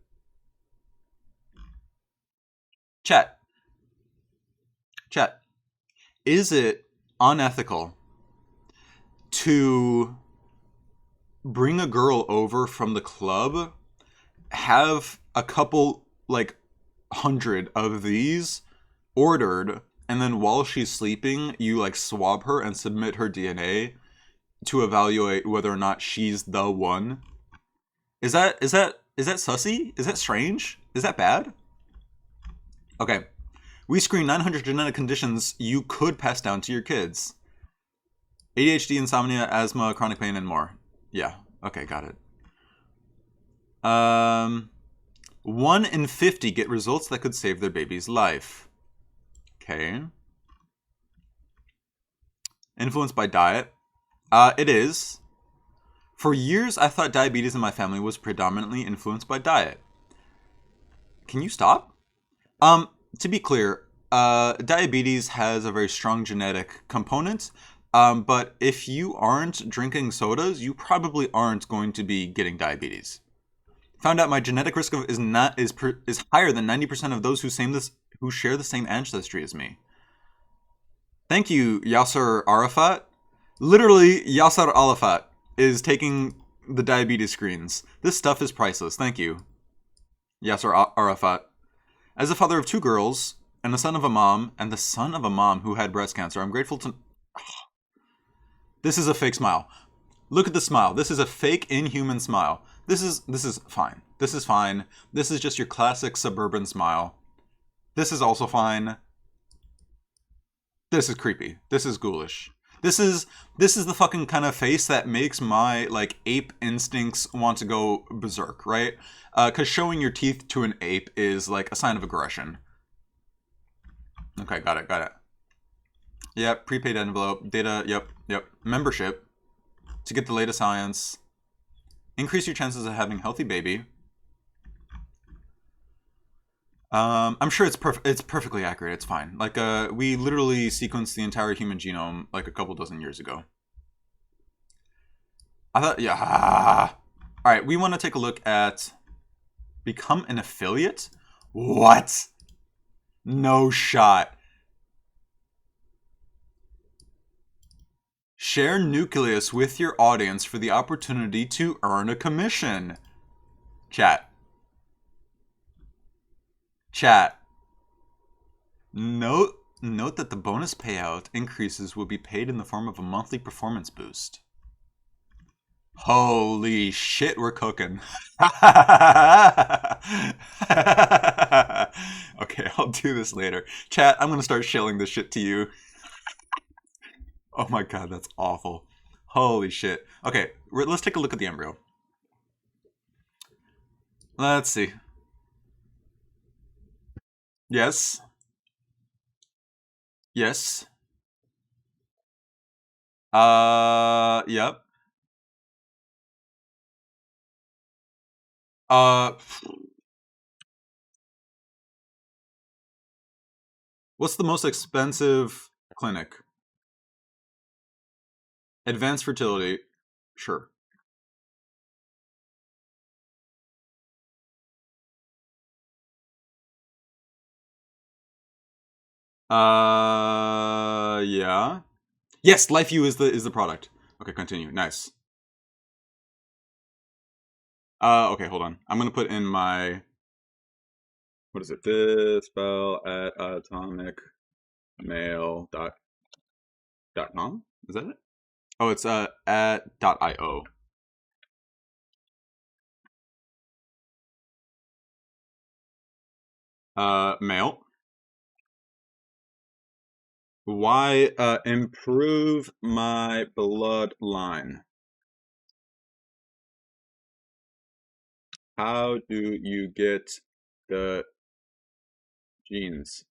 Chat. Is it unethical to bring a girl over from the club, have a couple, like, 100 of these ordered, and then while she's sleeping, you, like, swab her and submit her DNA to evaluate whether or not she's the one? Is that sussy? Is that strange? Is that bad? Okay. We screen 900 genetic conditions you could pass down to your kids. ADHD, insomnia, asthma, chronic pain, and more. Yeah. Okay, got it. 1 in 50 get results that could save their baby's life. Okay. Influenced by diet. It is. For years, I thought diabetes in my family was predominantly influenced by diet. Can you stop? To be clear, diabetes has a very strong genetic component. But if you aren't drinking sodas, you probably aren't going to be getting diabetes. Found out my genetic risk is higher than 90% of those who share the same ancestry as me. Thank you, Yasser Arafat. Literally, Yasser Arafat is taking the diabetes screens. This stuff is priceless. Thank you, Yasser Arafat. As a father of 2 girls and the son of a mom who had breast cancer, I'm grateful to... This is a fake smile. Look at the smile. This is a fake, inhuman smile. This is fine. This is fine. This is just your classic suburban smile. This is also fine. This is creepy. This is ghoulish. This is the fucking kind of face that makes my, like, ape instincts want to go berserk, right? Because showing your teeth to an ape is, like, a sign of aggression. Okay, got it. Yep, prepaid envelope, data, yep. Membership, to get the latest science. Increase your chances of having a healthy baby. I'm sure it's perfectly accurate. It's fine. Like, we literally sequenced the entire human genome like a couple dozen years ago. I thought, yeah. All right, we want to take a look at become an affiliate. What? No shot. Share Nucleus with your audience for the opportunity to earn a commission. Chat. Note that the bonus payout increases will be paid in the form of a monthly performance boost. Holy shit, we're cooking. Okay, I'll do this later. Chat, I'm gonna start shilling this shit to you. Oh my god, that's awful. Holy shit. Okay, let's take a look at the embryo. Let's see. Yes. Yep. What's the most expensive clinic? Advanced fertility. Sure. Yeah. Yes, LifeU is the product. Okay, continue. Nice. Okay, hold on. I'm gonna put in my, what is it? Dispell at atomicmail.com. Is that it? Oh, it's at .io. Mail. Why improve my bloodline? How do you get the genes?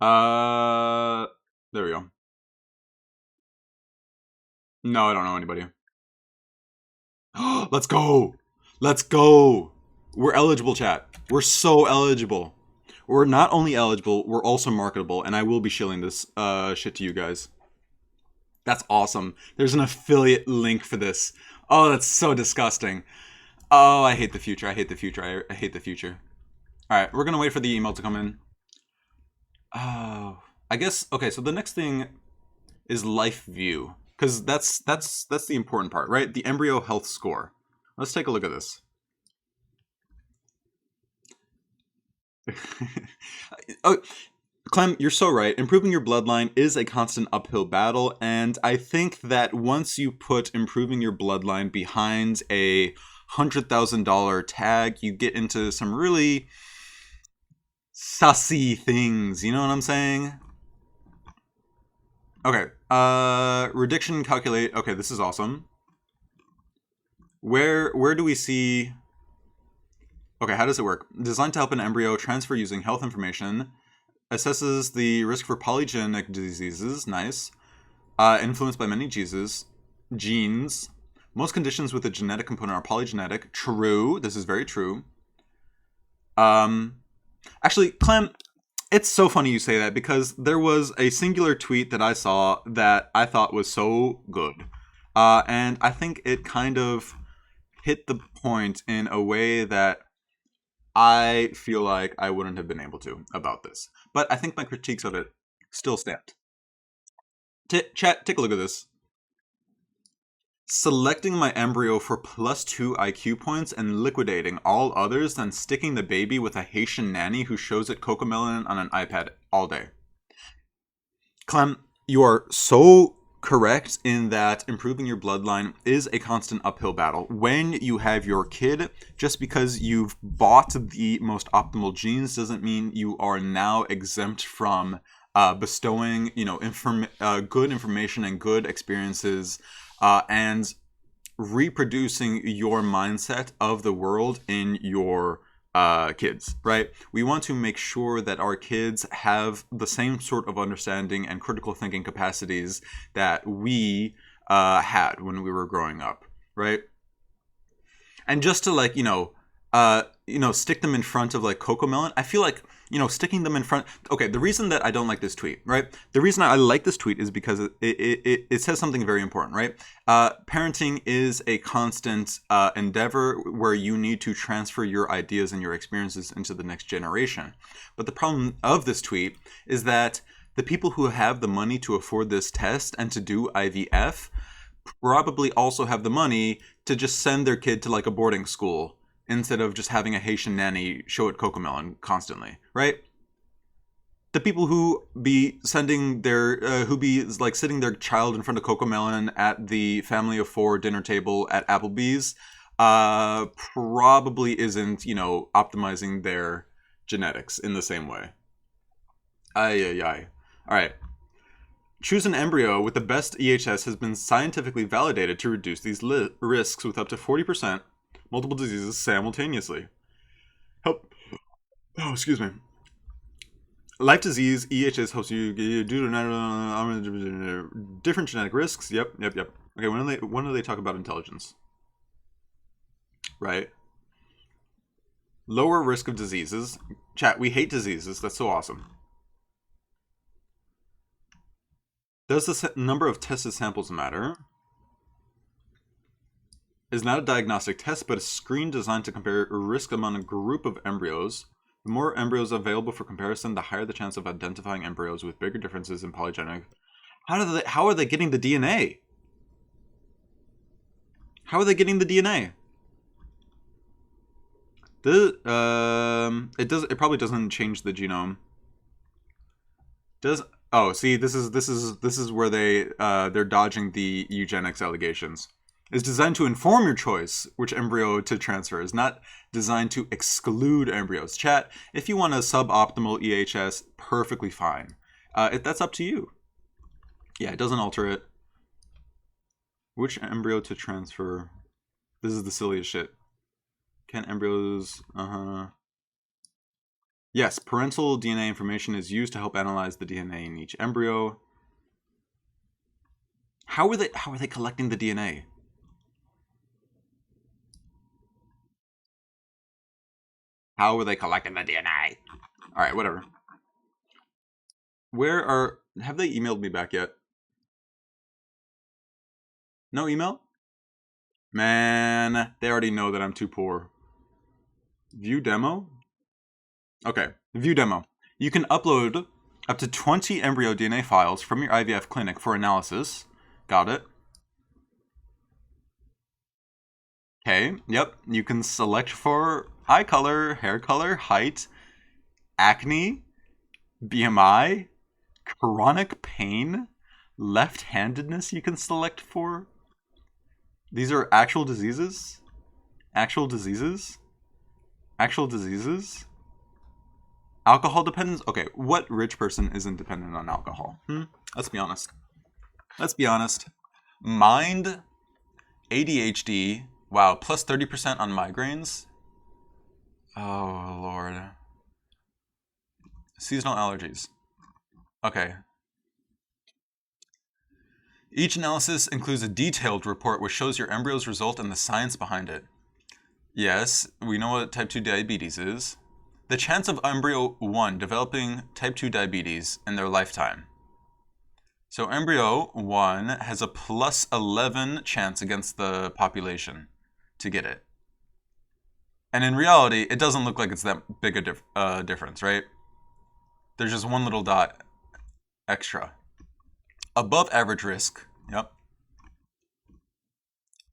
There we go. No, I don't know anybody. Let's go. Let's go. We're eligible, chat. We're so eligible. We're not only eligible, we're also marketable, and I will be shilling this shit to you guys. That's awesome. There's an affiliate link for this. Oh, that's so disgusting. Oh, I hate the future. I hate the future. I hate the future. All right, we're gonna wait for the email to come in. Oh, I guess. Okay, so the next thing is life view, because that's the important part, right? The embryo health score. Let's take a look at this. Oh, Clem, you're so right. Improving your bloodline is a constant uphill battle, and I think that once you put improving your bloodline behind a $100,000 tag, you get into some really sussy things. You know what I'm saying? Okay. Rediction calculate. Okay, this is awesome. Where do we see? Okay, how does it work? Designed to help an embryo transfer using health information. Assesses the risk for polygenic diseases. Nice. Influenced by many genes. Most conditions with a genetic component are polygenetic. True. This is very true. Actually, Clem, it's so funny you say that, because there was a singular tweet that I saw that I thought was so good. And I think it kind of hit the point in a way that I feel like I wouldn't have been able to about this. But I think my critiques of it still stand. Chat, take a look at this. Selecting my embryo for +2 IQ points and liquidating all others, then sticking the baby with a Haitian nanny who shows it Cocomelon on an iPad all day. Clem, you are so correct in that improving your bloodline is a constant uphill battle. When you have your kid, just because you've bought the most optimal genes doesn't mean you are now exempt from bestowing, good information and good experiences, and reproducing your mindset of the world in your kids, right? We want to make sure that our kids have the same sort of understanding and critical thinking capacities that we had when we were growing up, right? And just to stick them in front of like Cocomelon, I feel like, sticking them in front. Okay, the reason that I don't like this tweet, right? The reason I like this tweet is because it says something very important, right? Parenting is a constant endeavor where you need to transfer your ideas and your experiences into the next generation. But the problem of this tweet is that the people who have the money to afford this test and to do IVF probably also have the money to just send their kid to like a boarding school instead of just having a Haitian nanny show it Cocomelon constantly, right? The people who be sending their, sitting their child in front of Cocomelon at the family of 4 dinner table at Applebee's, probably isn't, optimizing their genetics in the same way. All right. Choose an embryo with the best EHS has been scientifically validated to reduce these risks with up to 40%. Multiple diseases simultaneously. Help. Oh, excuse me. Life disease EHS helps you due to different genetic risks. Yep. Okay, when do they talk about intelligence? Right. Lower risk of diseases. Chat, we hate diseases. That's so awesome. Does the number of tested samples matter? Is not a diagnostic test, but a screen designed to compare risk among a group of embryos. The more embryos available for comparison, the higher the chance of identifying embryos with bigger differences in polygenic. How are they getting the DNA? How are they getting the DNA? It probably doesn't change the genome. See, this is where they're dodging the eugenics allegations. Is designed to inform your choice which embryo to transfer. Is not designed to exclude embryos. Chat, if you want a suboptimal EHS, perfectly fine. That's up to you. Yeah, it doesn't alter it. Which embryo to transfer? This is the silliest shit. Can embryos... Yes, parental DNA information is used to help analyze the DNA in each embryo. How are they collecting the DNA? How were they collecting the DNA? All right, whatever. Have they emailed me back yet? No email? Man, they already know that I'm too poor. View demo? Okay, view demo. You can upload up to 20 embryo DNA files from your IVF clinic for analysis. Got it. Okay, yep. You can select for eye color, hair color, height, acne, BMI, chronic pain, left-handedness you can select for. These are actual diseases? Actual diseases? Actual diseases? Alcohol dependence? Okay, what rich person isn't dependent on alcohol? Let's be honest. Let's be honest. Mind, ADHD, wow, plus 30% on migraines. Oh, Lord. Seasonal allergies. Okay. Each analysis includes a detailed report which shows your embryo's result and the science behind it. Yes, we know what type 2 diabetes is. The chance of embryo 1 developing type 2 diabetes in their lifetime. So embryo 1 has a plus 11 chance against the population to get it. And in reality, it doesn't look like it's that big a difference, right? There's just one little dot extra. Above average risk, yep.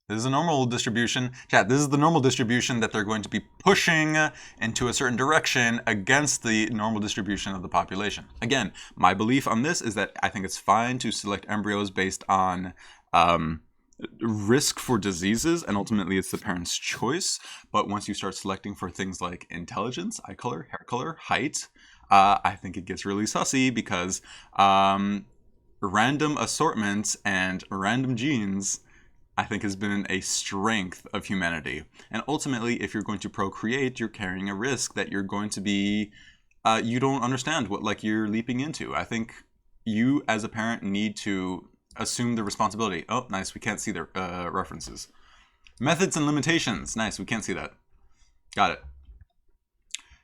This is a normal distribution. Chat, this is the normal distribution that they're going to be pushing into a certain direction against the normal distribution of the population. Again, my belief on this is that I think it's fine to select embryos based on risk for diseases, and ultimately it's the parent's choice. But once you start selecting for things like intelligence, eye color, hair color, height, I think it gets really sussy because random assortments and random genes, I think, has been a strength of humanity. And ultimately, if you're going to procreate, you're carrying a risk that you're going to be, you don't understand what you're leaping into. I think you as a parent need to assume the responsibility. Oh, nice, we can't see the references. Methods and limitations. Nice, we can't see that. Got it.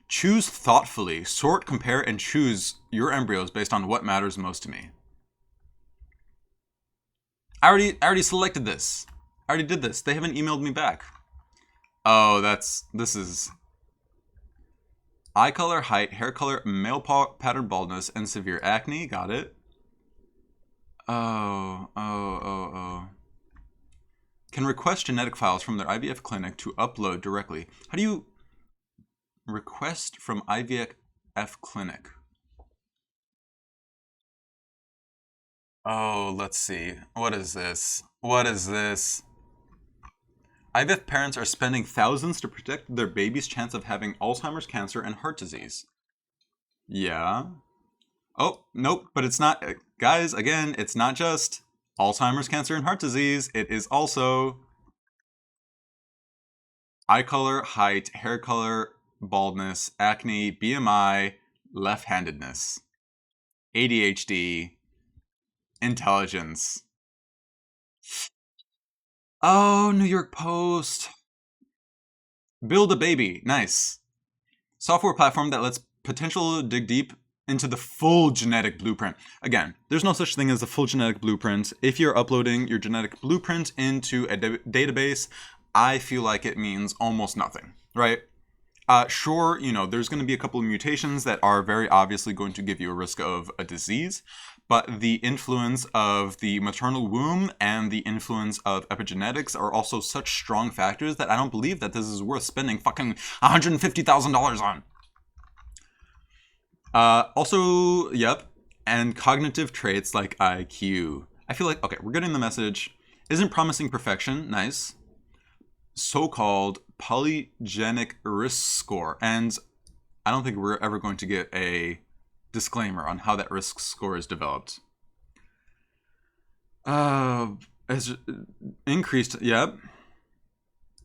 Choose thoughtfully. Sort, compare, and choose your embryos based on what matters most to me. I already selected this. I already did this. They haven't emailed me back. Oh, this is eye color, height, hair color, male pattern baldness, and severe acne. Got it. Oh. Can request genetic files from their IVF clinic to upload directly. How do you request from IVF clinic? Oh, let's see. What is this? What is this? IVF parents are spending thousands to protect their baby's chance of having Alzheimer's, cancer, and heart disease. Yeah. Oh, nope, but it's not. Guys, again, it's not just Alzheimer's, cancer, and heart disease. It is also eye color, height, hair color, baldness, acne, BMI, left-handedness, ADHD, intelligence. Oh, New York Post. Build a baby. Nice. Software platform that lets potential dig deep into the full genetic blueprint. Again, there's no such thing as a full genetic blueprint. If you're uploading your genetic blueprint into a database, I feel like it means almost nothing, right? Sure, there's going to be a couple of mutations that are very obviously going to give you a risk of a disease, but the influence of the maternal womb and the influence of epigenetics are also such strong factors that I don't believe that this is worth spending fucking $150,000 on. Also, yep, and cognitive traits like IQ. I feel like, okay, we're getting the message. Isn't promising perfection. Nice. So-called polygenic risk score. And I don't think we're ever going to get a disclaimer on how that risk score is developed. Has increased, yep.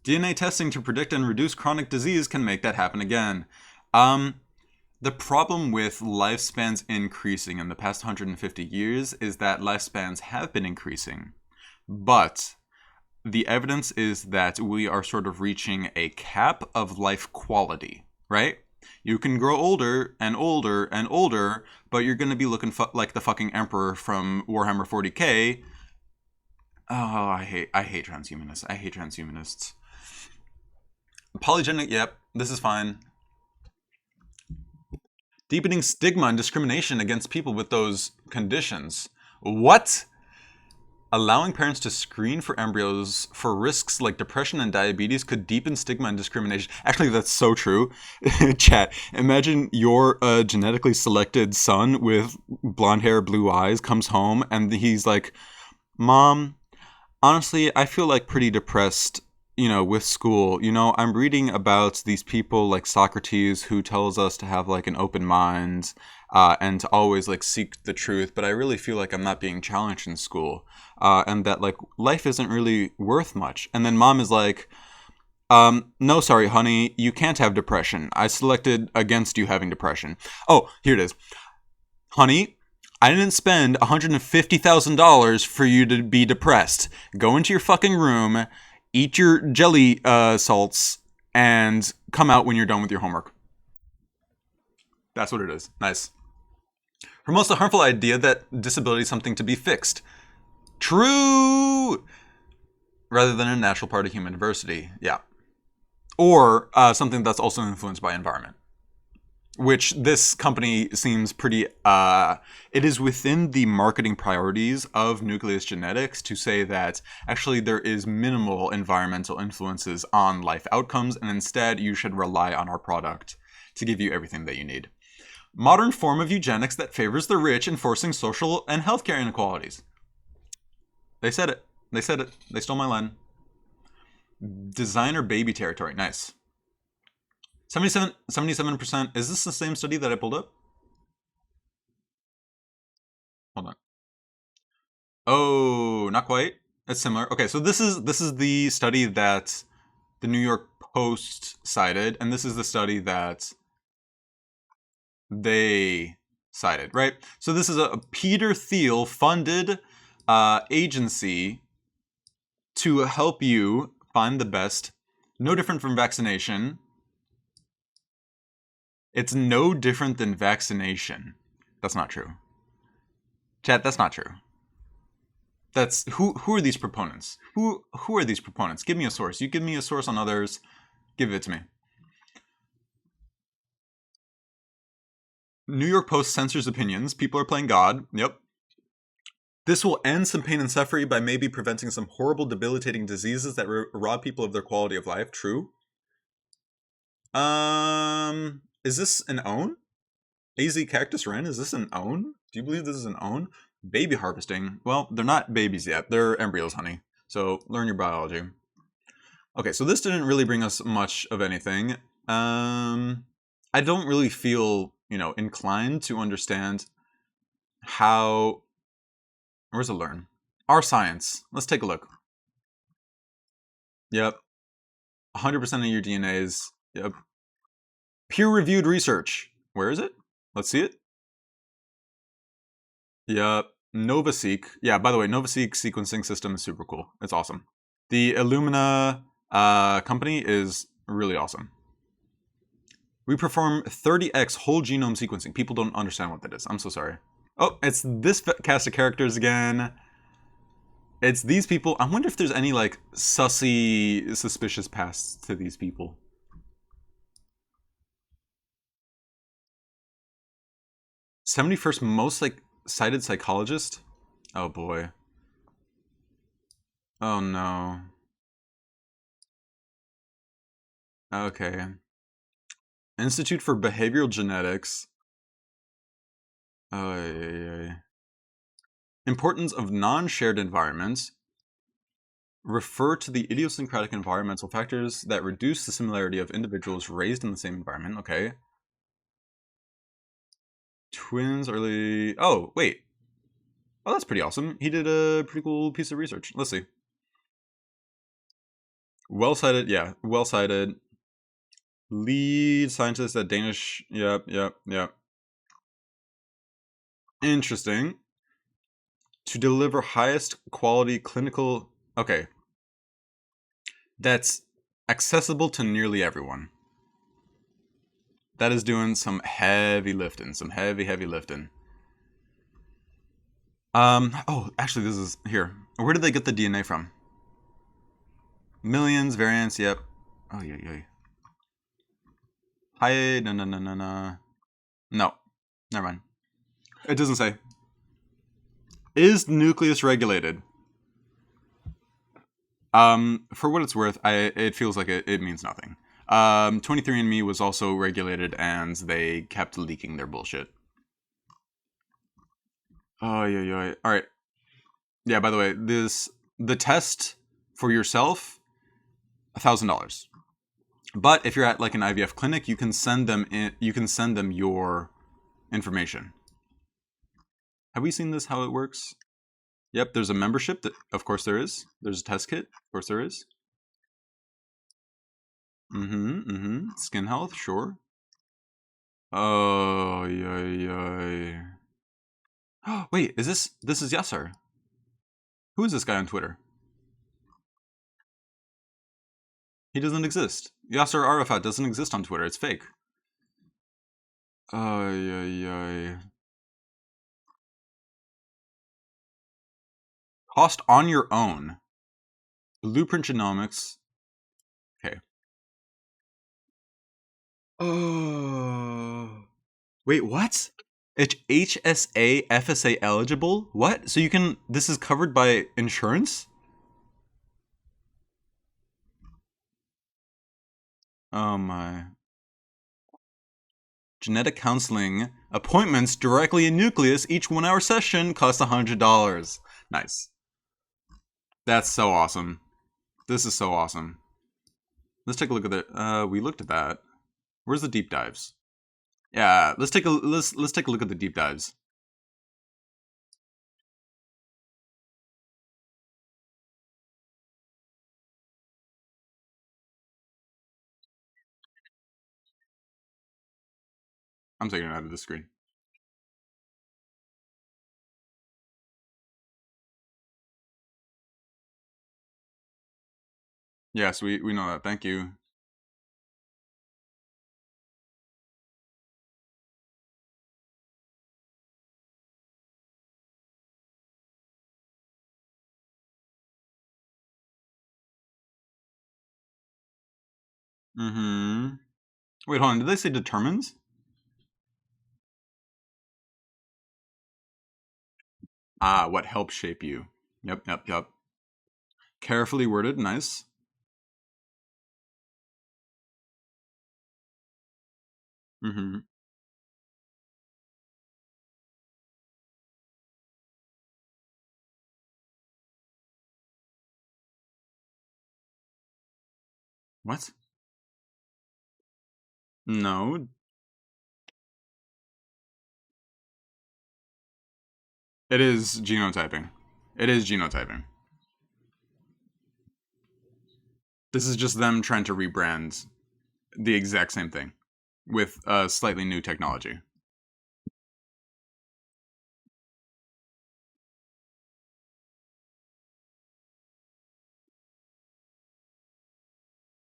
DNA testing to predict and reduce chronic disease can make that happen again. The problem with lifespans increasing in the past 150 years is that lifespans have been increasing, but the evidence is that we are sort of reaching a cap of life quality, right? You can grow older and older and older, but you're going to be looking like the fucking emperor from Warhammer 40K. Oh, I hate transhumanists. I hate transhumanists. Polygenic, yep, this is fine. Deepening stigma and discrimination against people with those conditions. What? Allowing parents to screen for embryos for risks like depression and diabetes could deepen stigma and discrimination. Actually, that's so true. Chat, imagine your genetically selected son with blonde hair, blue eyes comes home and he's like, Mom, honestly, I feel like pretty depressed, with school. I'm reading about these people like Socrates who tells us to have like an open mind and to always like seek the truth, but I really feel like I'm not being challenged in school and that like life isn't really worth much. And then mom is like, no, sorry, honey, you can't have depression. I selected against you having depression. Oh, here it is. Honey, I didn't spend $150,000 for you to be depressed. Go into your fucking room, eat your jelly salts, and come out when you're done with your homework. That's what it is. Nice. Promotes the harmful idea that disability is something to be fixed. True! Rather than a natural part of human diversity. Yeah. Or something that's also influenced by environment. Which this company seems pretty, it is within the marketing priorities of Nucleus Genetics to say that actually there is minimal environmental influences on life outcomes, and instead you should rely on our product to give you everything that you need. Modern form of eugenics that favors the rich, enforcing social and healthcare inequalities. They said it. They said it. They stole my line. Designer baby territory. Nice. 77%. Is this the same study that I pulled up? Hold on. Oh, not quite. It's similar. Okay, so this is the study that the New York Post cited, and this is the study that they cited, right? So this is a Peter Thiel funded agency to help you find the best, no different from vaccination. It's no different than vaccination. That's not true. Chat, that's not true. That's who are these proponents? Who are these proponents? Give me a source. You give me a source on others, give it to me. New York Post censors opinions. People are playing God. Yep. This will end some pain and suffering by maybe preventing some horrible, debilitating diseases that rob people of their quality of life. True. Is this an own? AZ Cactus Wren, is this an own? Do you believe this is an own? Baby harvesting. Well, they're not babies yet. They're embryos, honey. So learn your biology. Okay, so this didn't really bring us much of anything. I don't really feel, inclined to understand how... Where's the learn? Our science. Let's take a look. Yep. 100% of your DNAs. Yep. Peer-reviewed research. Where is it? Let's see it. Yep. NovaSeq. Yeah, by the way, NovaSeq sequencing system is super cool. It's awesome. The Illumina company is really awesome. We perform 30x whole genome sequencing. People don't understand what that is. I'm so sorry. Oh, it's this cast of characters again. It's these people. I wonder if there's any, like, sussy, suspicious pasts to these people. '71st most, like, cited psychologist? Oh, boy. Oh, no. Okay. Institute for Behavioral Genetics. Oh, yeah. Importance of non-shared environments. Refer to the idiosyncratic environmental factors that reduce the similarity of individuals raised in the same environment. Okay. Twins early... Oh, wait. Oh, that's pretty awesome. He did a pretty cool piece of research. Let's see. Well-cited. Yeah, well-cited. Lead scientist at Danish... Yep. Interesting. To deliver highest quality clinical... Okay. That's accessible to nearly everyone. That is doing some heavy lifting. Some heavy lifting. Oh, actually, this is here. Where did they get the DNA from? Millions, variants, yep. Oh, yeah. Hi, no. No, never mind. It doesn't say. Is Nucleus regulated? For what it's worth, it feels like it means nothing. 23andMe was also regulated, and they kept leaking their bullshit. Oh, yeah. All right. Yeah, by the way, the test for yourself, $1,000. But if you're at like an IVF clinic, you can send them your information. Have we seen this, how it works? Yep, there's a membership. Of course there is. There's a test kit. Of course there is. Skin health, sure. Oh, yeah. Wait, this is Yasser. Who is this guy on Twitter? He doesn't exist. Yasser Arafat doesn't exist on Twitter. It's fake. Yeah. Cost on your own. Blueprint Genomics. Okay. Oh. Wait, what? It's HSA FSA eligible? What? So you can... This is covered by insurance? Oh my. Genetic counseling appointments directly in Nucleus. Each 1 hour session costs $100. Nice. That's so awesome. This is so awesome. Let's take a look at it. We looked at that. Where's the deep dives? Yeah, let's take a look at the deep dives. I'm taking it out of the screen. Yes, we know that. Thank you. Wait, hold on. Did they say determines? Ah, what helps shape you. Yep. Carefully worded. Nice. What? No. It is genotyping. This is just them trying to rebrand the exact same thing with slightly new technology.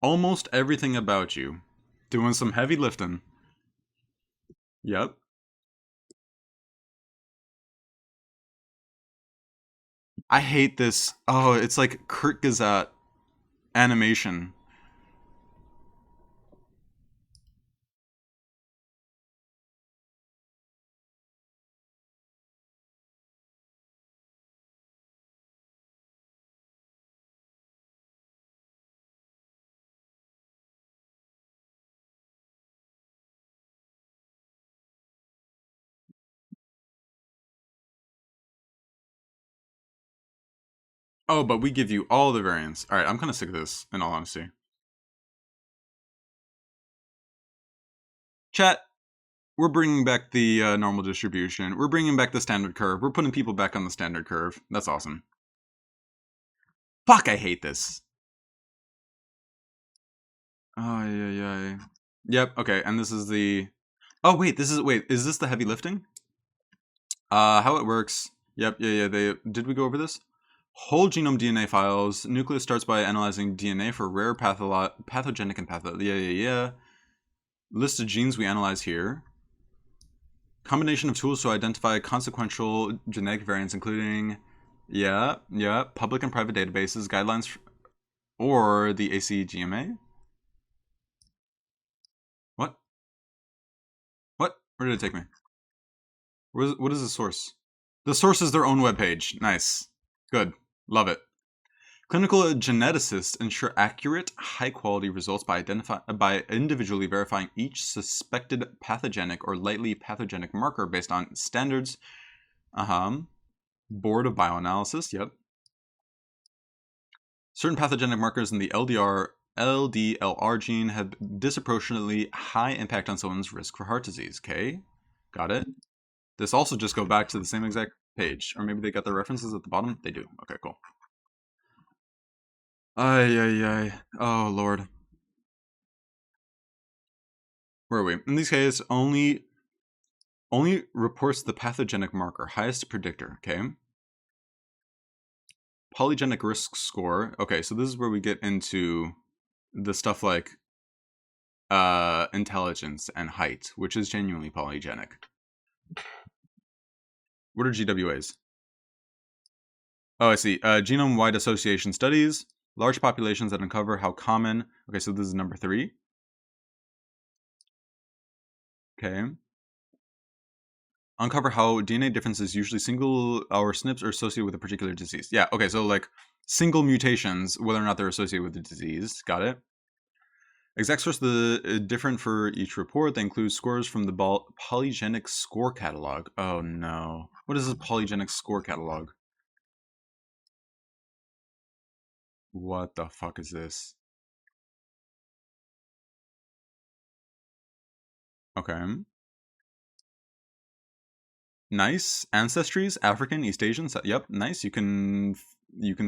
Almost everything about you. Doing some heavy lifting. Yep. I hate this. Oh, it's like Kurt Gazette animation. Oh, but we give you all the variants. All right, I'm kind of sick of this, in all honesty. Chat, we're bringing back the normal distribution. We're bringing back the standard curve. We're putting people back on the standard curve. That's awesome. Fuck, I hate this. Oh, yeah. Yep, okay, and this is the... Oh, wait, is this the heavy lifting? How it works. Yep, yeah, did we go over this? Whole genome DNA files. Nucleus starts by analyzing DNA for rare pathogenic and yeah. List of genes we analyze here. Combination of tools to identify consequential genetic variants, including, public and private databases, guidelines, or the ACGMA. What? What? Where did it take me? What is the source? The source is their own webpage. Nice. Good. Love it. Clinical geneticists ensure accurate, high-quality results by individually verifying each suspected pathogenic or lightly pathogenic marker based on standards. Board of Bioanalysis. Yep. Certain pathogenic markers in the LDLR gene have disproportionately high impact on someone's risk for heart disease. Okay, got it. This also just go back to the same exact page, or maybe they got their references at the bottom. They do. Okay, cool. Ay. Oh, Lord. Where are we? In these cases, only reports the pathogenic marker, highest predictor, okay? Polygenic risk score. Okay, so this is where we get into the stuff like intelligence and height, which is genuinely polygenic. What are GWAs? Oh, I see. Genome-wide association studies. Large populations that uncover how common... Okay, so this is number 3. Okay. Uncover how DNA differences, usually single or SNPs, are associated with a particular disease. Yeah, okay, so like single mutations, whether or not they're associated with the disease. Got it. Exact source different for each report. They include scores from the Polygenic Score Catalog. Oh no. What is this Polygenic Score Catalog? What the fuck is this? Okay. Nice. Ancestries, African, East Asian. Yep, nice. You can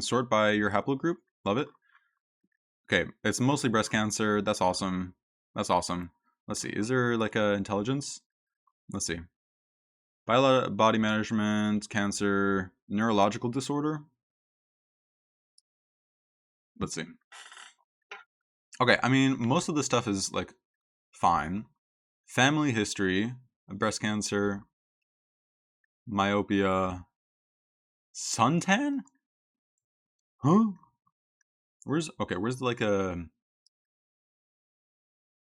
sort by your haplogroup. Love it. Okay, it's mostly breast cancer. That's awesome. That's awesome. Let's see. Is there like a intelligence? Let's see. Body management, cancer, neurological disorder. Let's see. Okay, I mean, most of the stuff is like fine. Family history, breast cancer, myopia, suntan? Huh? Where's like a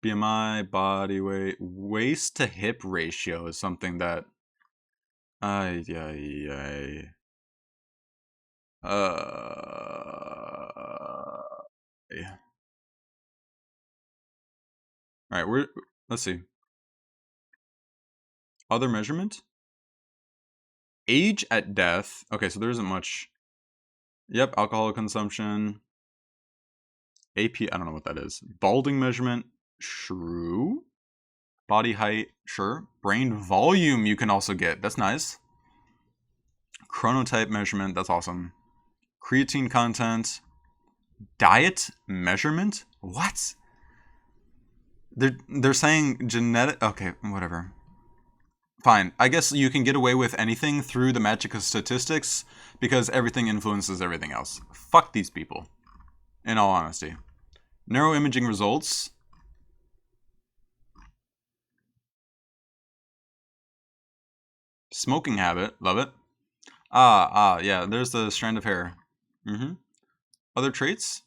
BMI, body weight, waist to hip ratio is something that yeah. All right, let's see. Other measurement? Age at death. Okay, so there isn't much. Yep, alcohol consumption. AP, I don't know what that is. Balding measurement. Shrew. Body height. Sure. Brain volume you can also get. That's nice. Chronotype measurement. That's awesome. Creatine content. Diet measurement? What? They're saying genetic... Okay, whatever. Fine. I guess you can get away with anything through the magic of statistics because everything influences everything else. Fuck these people. In all honesty. Neuroimaging results. Smoking habit. Love it. Yeah. There's the strand of hair. Mm-hmm. Other traits?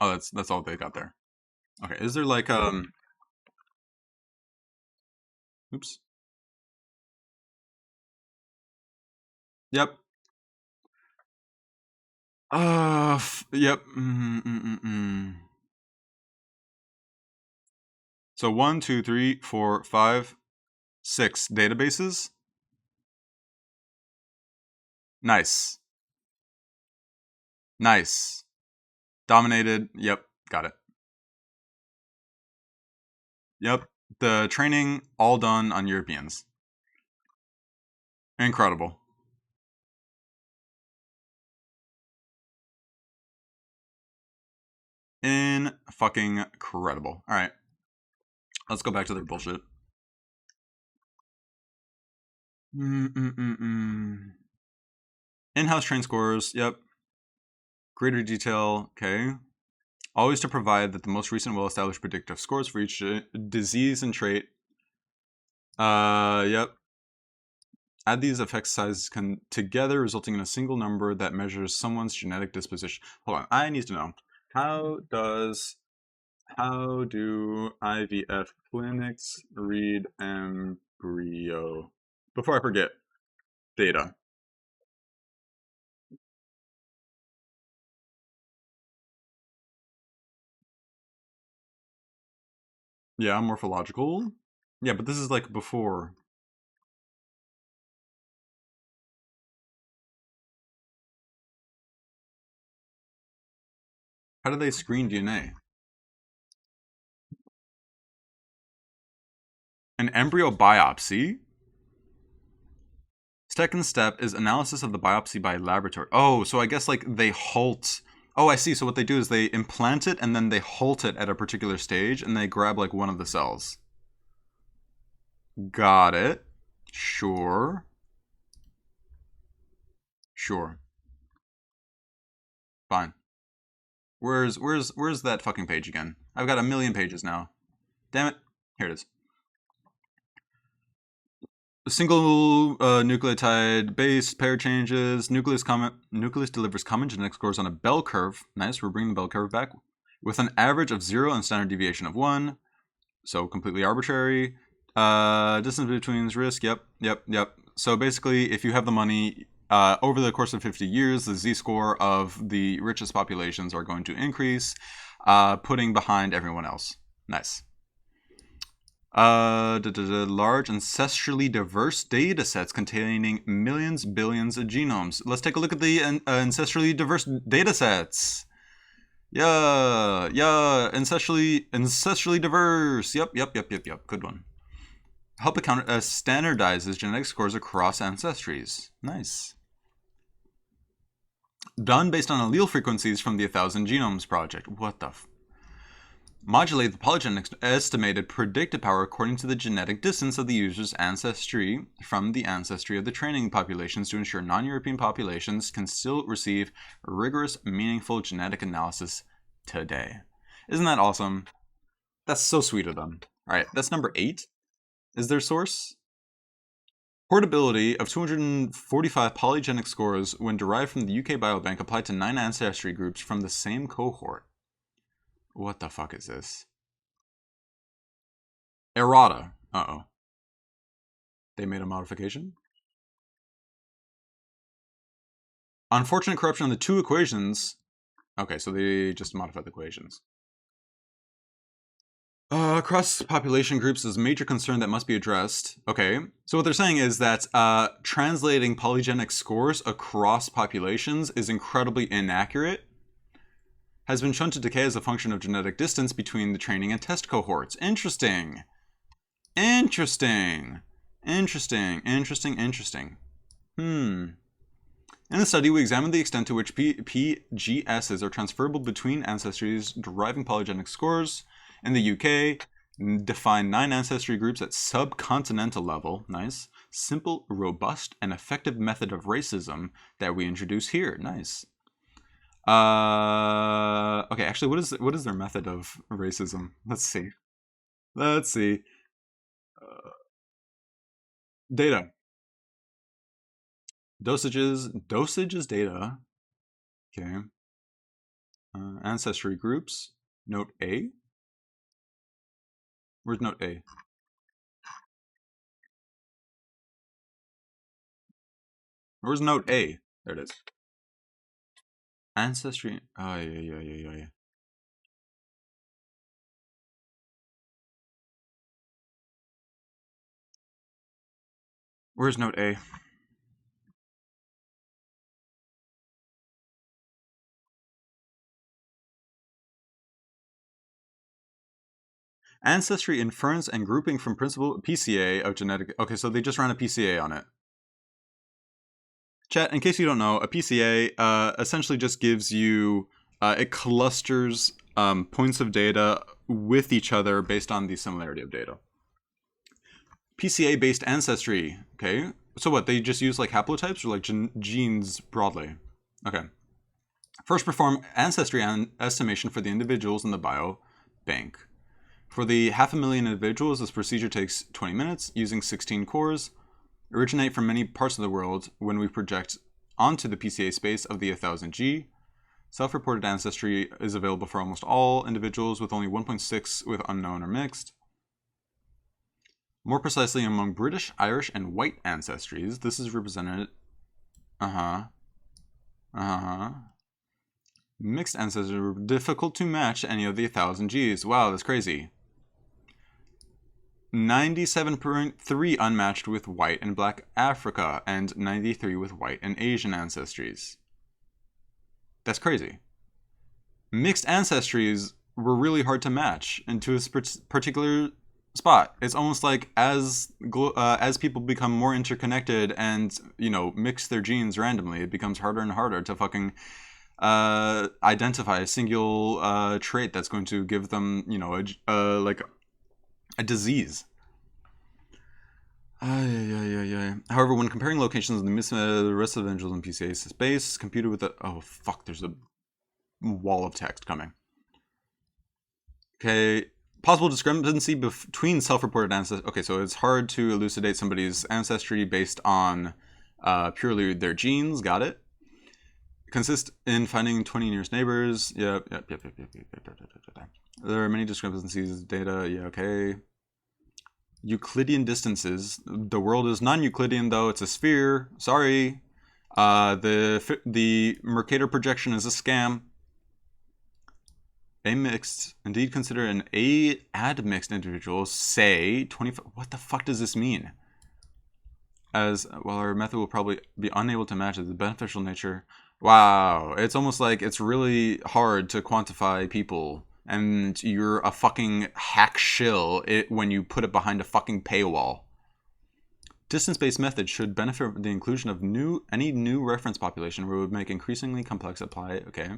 Oh, that's all they got there. Okay. Is there like oops. Yep. Yep. So 1, 2, 3, 4, 5, 6 databases. Nice. Nice. Dominated. Yep. Got it. Yep. The training all done on Europeans. Incredible. In fucking credible. All right. Let's go back to their bullshit. In-house train scores. Yep. Greater detail. Okay. always to provide that the most recent well-established predictive scores for each disease and trait. Yep. Add these effect sizes together, resulting in a single number that measures someone's genetic disposition. Hold on, I need to know. How do IVF clinics read embryo? Before I forget, data. Yeah, morphological. Yeah, but this is like before. How do they screen DNA? An embryo biopsy? Second step is analysis of the biopsy by laboratory. Oh, so I guess like they halt. Oh, I see. So what they do is they implant it and then they halt it at a particular stage and they grab like one of the cells. Got it. Sure. Sure. Fine. Where's that fucking page again? I've got a million pages now. Damn it. Here it is. Single nucleotide base pair changes. Nucleus delivers common genetic scores on a bell curve. Nice, we're bringing the bell curve back. With an average of 0 and standard deviation of 1. So completely arbitrary. Distance between risk. Yep. So basically, if you have the money, over the course of 50 years, the z-score of the richest populations are going to increase, putting behind everyone else. Nice. Large ancestrally diverse data sets containing millions, billions of genomes. Let's take a look at the ancestrally diverse data sets. Yeah, ancestrally diverse. Yep. Good one. Help account standardizes genetic scores across ancestries. Nice. Done based on allele frequencies from the 1,000 Genomes Project. What the modulate the polygenic estimated predictive power according to the genetic distance of the user's ancestry from the ancestry of the training populations to ensure non-European populations can still receive rigorous, meaningful genetic analysis today. Isn't that awesome? That's so sweet of them. All right, that's number 8. Is their source? Portability of 245 polygenic scores when derived from the UK Biobank applied to 9 ancestry groups from the same cohort. What the fuck is this? Errata. Uh-oh. They made a modification? Unfortunate corruption on the 2 equations. Okay, so they just modified the equations. Across population groups is a major concern that must be addressed. Okay, so what they're saying is that translating polygenic scores across populations is incredibly inaccurate. Has been shown to decay as a function of genetic distance between the training and test cohorts. Interesting. In the study, we examined the extent to which PGSs are transferable between ancestries deriving polygenic scores. In the UK, defined 9 ancestry groups at subcontinental level. Nice. Simple, robust, and effective method of racism that we introduce here. Nice. Okay, actually, what is their method of racism? Let's see. Data. Dosages data. Okay. Ancestry groups. Note A. Where's note A? Where's note A? There it is. Ancestry. Oh, yeah. Where's note A? Ancestry inference and grouping from principal PCA of genetic. Okay, so they just ran a PCA on it. Chat, in case you don't know, a PCA essentially just gives you, it clusters points of data with each other based on the similarity of data. PCA-based ancestry, okay? So what, they just use like haplotypes or like genes broadly? Okay. First, perform ancestry estimation for the individuals in the biobank. For the 500,000 individuals, this procedure takes 20 minutes using 16 cores. Originate from many parts of the world when we project onto the PCA space of the 1000G. Self-reported ancestry is available for almost all individuals, with only 1.6 with unknown or mixed. More precisely, among British, Irish, and white ancestries, this is represented. Mixed ancestors were difficult to match any of the 1000Gs. Wow, that's crazy. 97.3 unmatched with white and black Africa, and 93 with white and Asian ancestries. That's crazy. Mixed ancestries were really hard to match into a particular spot. It's almost like as people become more interconnected and, you know, mix their genes randomly, it becomes harder and harder to fucking identify a single trait that's going to give them, you know, like a disease. However, when comparing locations in the rest of the individuals in PCA space, computed with oh fuck, there's a wall of text coming. Okay, possible discrepancy between self-reported ancestry. Okay, so it's hard to elucidate somebody's ancestry based on purely their genes. Got it. Consist in finding 20 nearest neighbors. Yep. There are many discrepancies. Data. Yeah. Okay. Euclidean distances. The world is non-Euclidean, though. It's a sphere. Sorry. The Mercator projection is a scam. A mixed. Indeed, consider an add mixed individual. Say 25. What the fuck does this mean? As well, our method will probably be unable to match the beneficial nature. Wow. It's almost like it's really hard to quantify people. And you're a fucking hack shill when you put it behind a fucking paywall. Distance-based methods should benefit from the inclusion of any new reference population where it would make increasingly complex apply. Okay.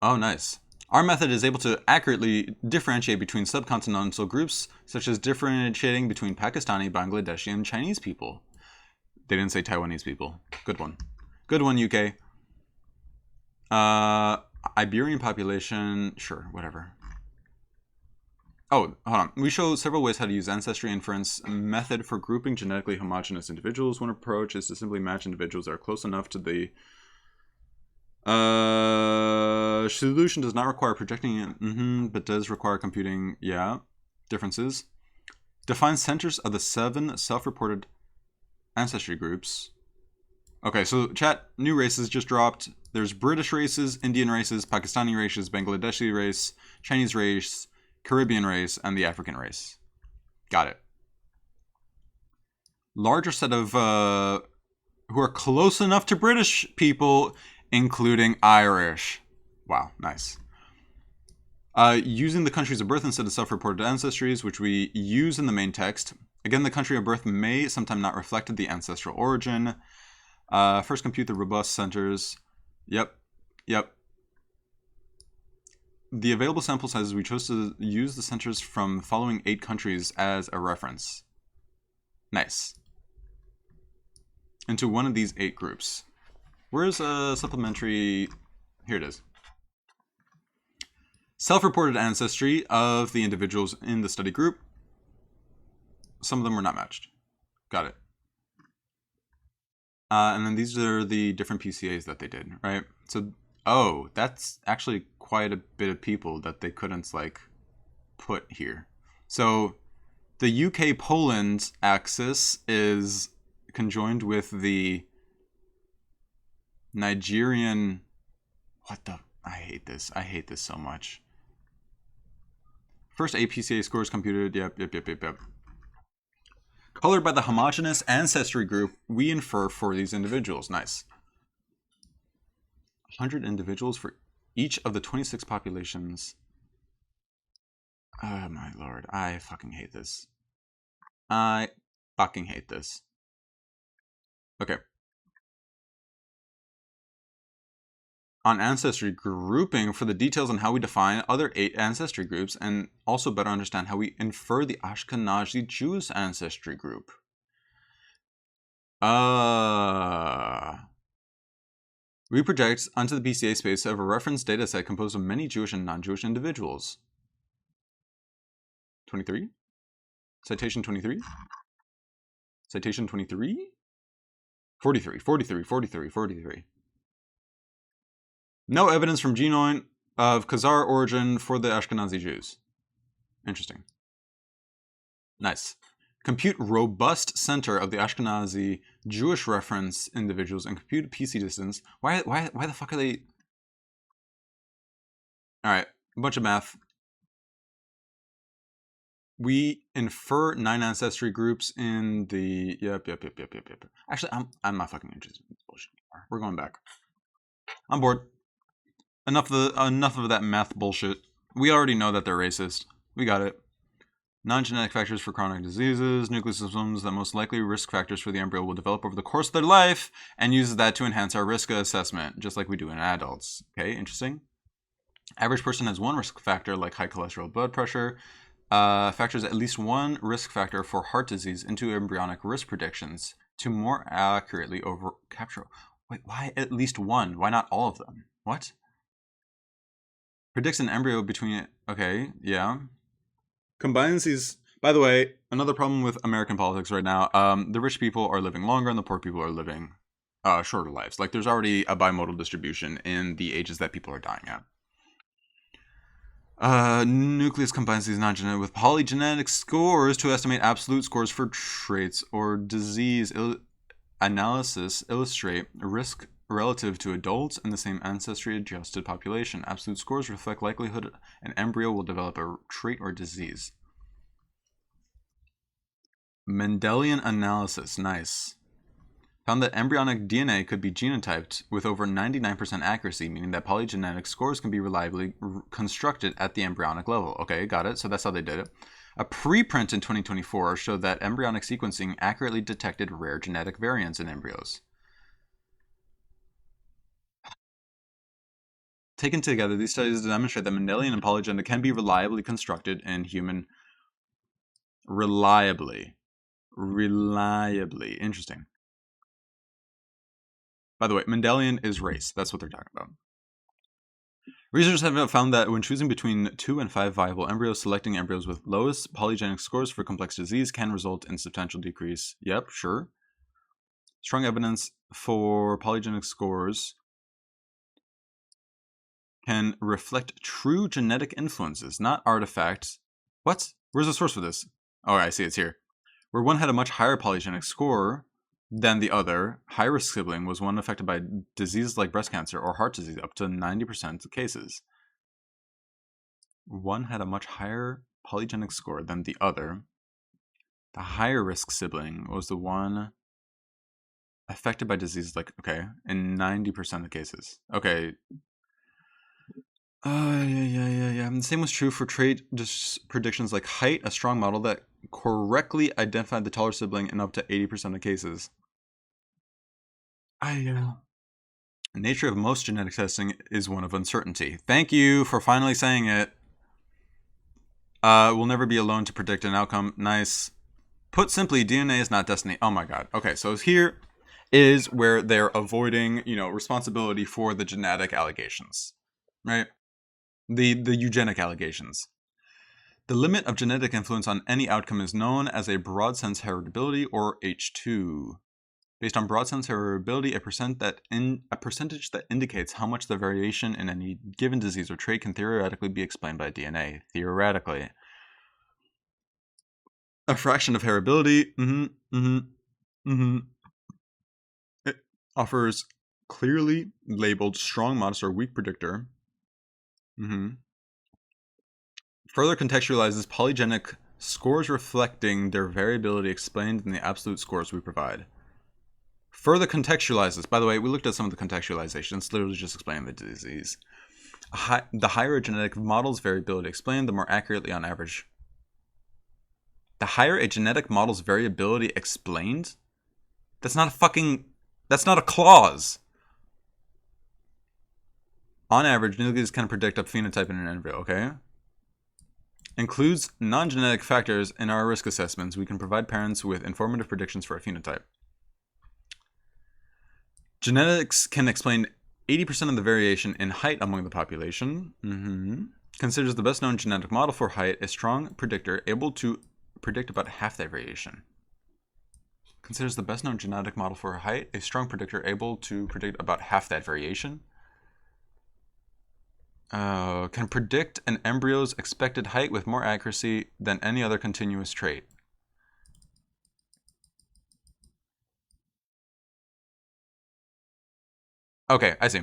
Oh, nice. Our method is able to accurately differentiate between subcontinental groups, such as differentiating between Pakistani, Bangladeshi, and Chinese people. They didn't say Taiwanese people. Good one. Good one, UK. Iberian population, sure, whatever. Oh, hold on. We show several ways how to use ancestry inference method for grouping genetically homogeneous individuals. One approach is to simply match individuals that are close enough to the solution. Does not require projecting it, but does require computing, yeah, differences. Define centers of the 7 self-reported ancestry groups. Okay, so chat, new races just dropped. There's British races, Indian races, Pakistani races, Bangladeshi race, Chinese race, Caribbean race, and the African race. Got it. Larger set of who are close enough to British people, including Irish. Wow, nice. Using the countries of birth instead of self-reported ancestries, which we use in the main text. Again, the country of birth may sometimes not reflect the ancestral origin. First, compute the robust centers. Yep. The available sample sizes, we chose to use the centers from the following 8 countries as a reference. Nice. Into one of these 8 groups. Where's a supplementary? Here it is. Self-reported ancestry of the individuals in the study group. Some of them were not matched. Got it. And then these are the different PCAs that they did, right? So, oh, that's actually quite a bit of people that they couldn't, like, put here. So, the UK-Poland axis is conjoined with the Nigerian... What the... I hate this. I hate this so much. First 8 PCA scores computed. Yep. Colored by the homogeneous ancestry group we infer for these individuals. Nice. 100 individuals for each of the 26 populations. Oh my lord. I fucking hate this. I fucking hate this. Okay. On ancestry grouping for the details on how we define other 8 ancestry groups and also better understand how we infer the Ashkenazi Jews ancestry group. We project onto the PCA space of a reference dataset composed of many Jewish and non-Jewish individuals. 23? Citation 23? Citation 23? 43, 43, 43, 43. No evidence from genome of Khazar origin for the Ashkenazi Jews. Interesting. Nice. Compute robust center of the Ashkenazi Jewish reference individuals and compute PC distance. Why the fuck are they... Alright, a bunch of math. We infer 9 ancestry groups in the... Yep. Actually, I'm not fucking interested in this bullshit anymore. We're going back. I'm bored. Enough of that math bullshit. We already know that they're racist. We got it. Non-genetic factors for chronic diseases, nucleus systems that most likely risk factors for the embryo will develop over the course of their life, and uses that to enhance our risk assessment, just like we do in adults. Okay, interesting. Average person has one risk factor, like high cholesterol, blood pressure. Factors at least one risk factor for heart disease into embryonic risk predictions to more accurately capture. Wait, why at least one? Why not all of them? What? Predicts an embryo between... Okay, yeah. Combines these... By the way, another problem with American politics right now, the rich people are living longer and the poor people are living shorter lives. Like, there's already a bimodal distribution in the ages that people are dying at. Nucleus combines these non-genetic with polygenetic scores to estimate absolute scores for traits or disease. Analysis illustrate risk relative to adults in the same ancestry-adjusted population. Absolute scores reflect likelihood an embryo will develop a trait or disease. Mendelian analysis, nice. Found that embryonic DNA could be genotyped with over 99% accuracy, meaning that polygenetic scores can be reliably constructed at the embryonic level. Okay, got it. So that's how they did it. A preprint in 2024 showed that embryonic sequencing accurately detected rare genetic variants in embryos. Taken together, these studies demonstrate that Mendelian and polygenic can be reliably constructed in human... Reliably. Interesting. By the way, Mendelian is race. That's what they're talking about. Researchers have found that when choosing between 2 and 5 viable embryos, selecting embryos with lowest polygenic scores for complex disease can result in substantial decrease. Yep, sure. Strong evidence for polygenic scores can reflect true genetic influences, not artifacts. What? Where's the source for this? Oh, I see, it's here. Where one had a much higher polygenic score than the other, high-risk sibling was one affected by diseases like breast cancer or heart disease, up to 90% of cases. One had a much higher polygenic score than the other. The higher-risk sibling was the one affected by diseases like, okay, in 90% of cases. Okay. Yeah. And the same was true for trait predictions like height, a strong model that correctly identified the taller sibling in up to 80% of cases. The nature of most genetic testing is one of uncertainty. Thank you for finally saying it. We'll never be alone to predict an outcome. Nice. Put simply, DNA is not destiny. Oh my god. Okay, so here is where they're avoiding, responsibility for the genetic allegations, right? The eugenic allegations. The limit of genetic influence on any outcome is known as a broad sense heritability, or H2. Based on broad sense heritability, a percentage that indicates how much the variation in any given disease or trait can theoretically be explained by DNA. Theoretically. A fraction of heritability. It offers clearly labeled strong, modest, or weak predictor. Further contextualizes polygenic scores reflecting their variability explained in the absolute scores we provide. Further contextualizes. By the way, we looked at some of the contextualizations, literally just explaining the disease. The higher a genetic model's variability explained, the more accurately on average. The higher a genetic model's variability explained? That's not a clause. On average, Nucleus can predict a phenotype in an embryo, okay? Includes non-genetic factors in our risk assessments. We can provide parents with informative predictions for a phenotype. Genetics can explain 80% of the variation in height among the population. Considers the best known genetic model for height a strong predictor able to predict about half that variation. Considers the best known genetic model for height a strong predictor able to predict about half that variation. Can predict an embryo's expected height with more accuracy than any other continuous trait. Okay, I see.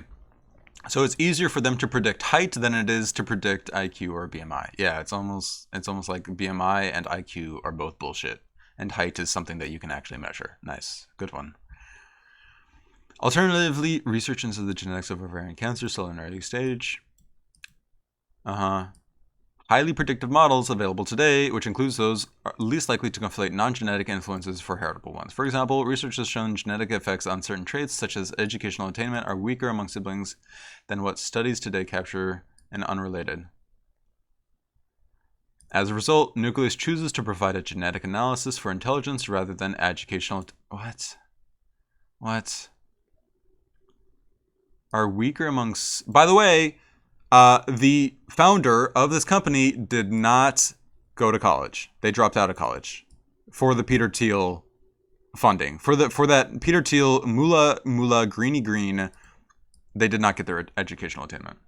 So it's easier for them to predict height than it is to predict IQ or BMI. Yeah, it's almost like BMI and IQ are both bullshit, and height is something that you can actually measure. Nice, good one. Alternatively, research into the genetics of ovarian cancer still in an early stage. Highly predictive models available today, which includes those least likely to conflate non-genetic influences for heritable ones. For example, research has shown genetic effects on certain traits, such as educational attainment, are weaker among siblings than what studies today capture and unrelated. As a result, Nucleus chooses to provide a genetic analysis for intelligence rather than educational... What? Are weaker among... By the way... the founder of this company did not go to college. They dropped out of college for the Peter Thiel funding. For that Peter Thiel Moolah Greeny Green, they did not get their educational attainment.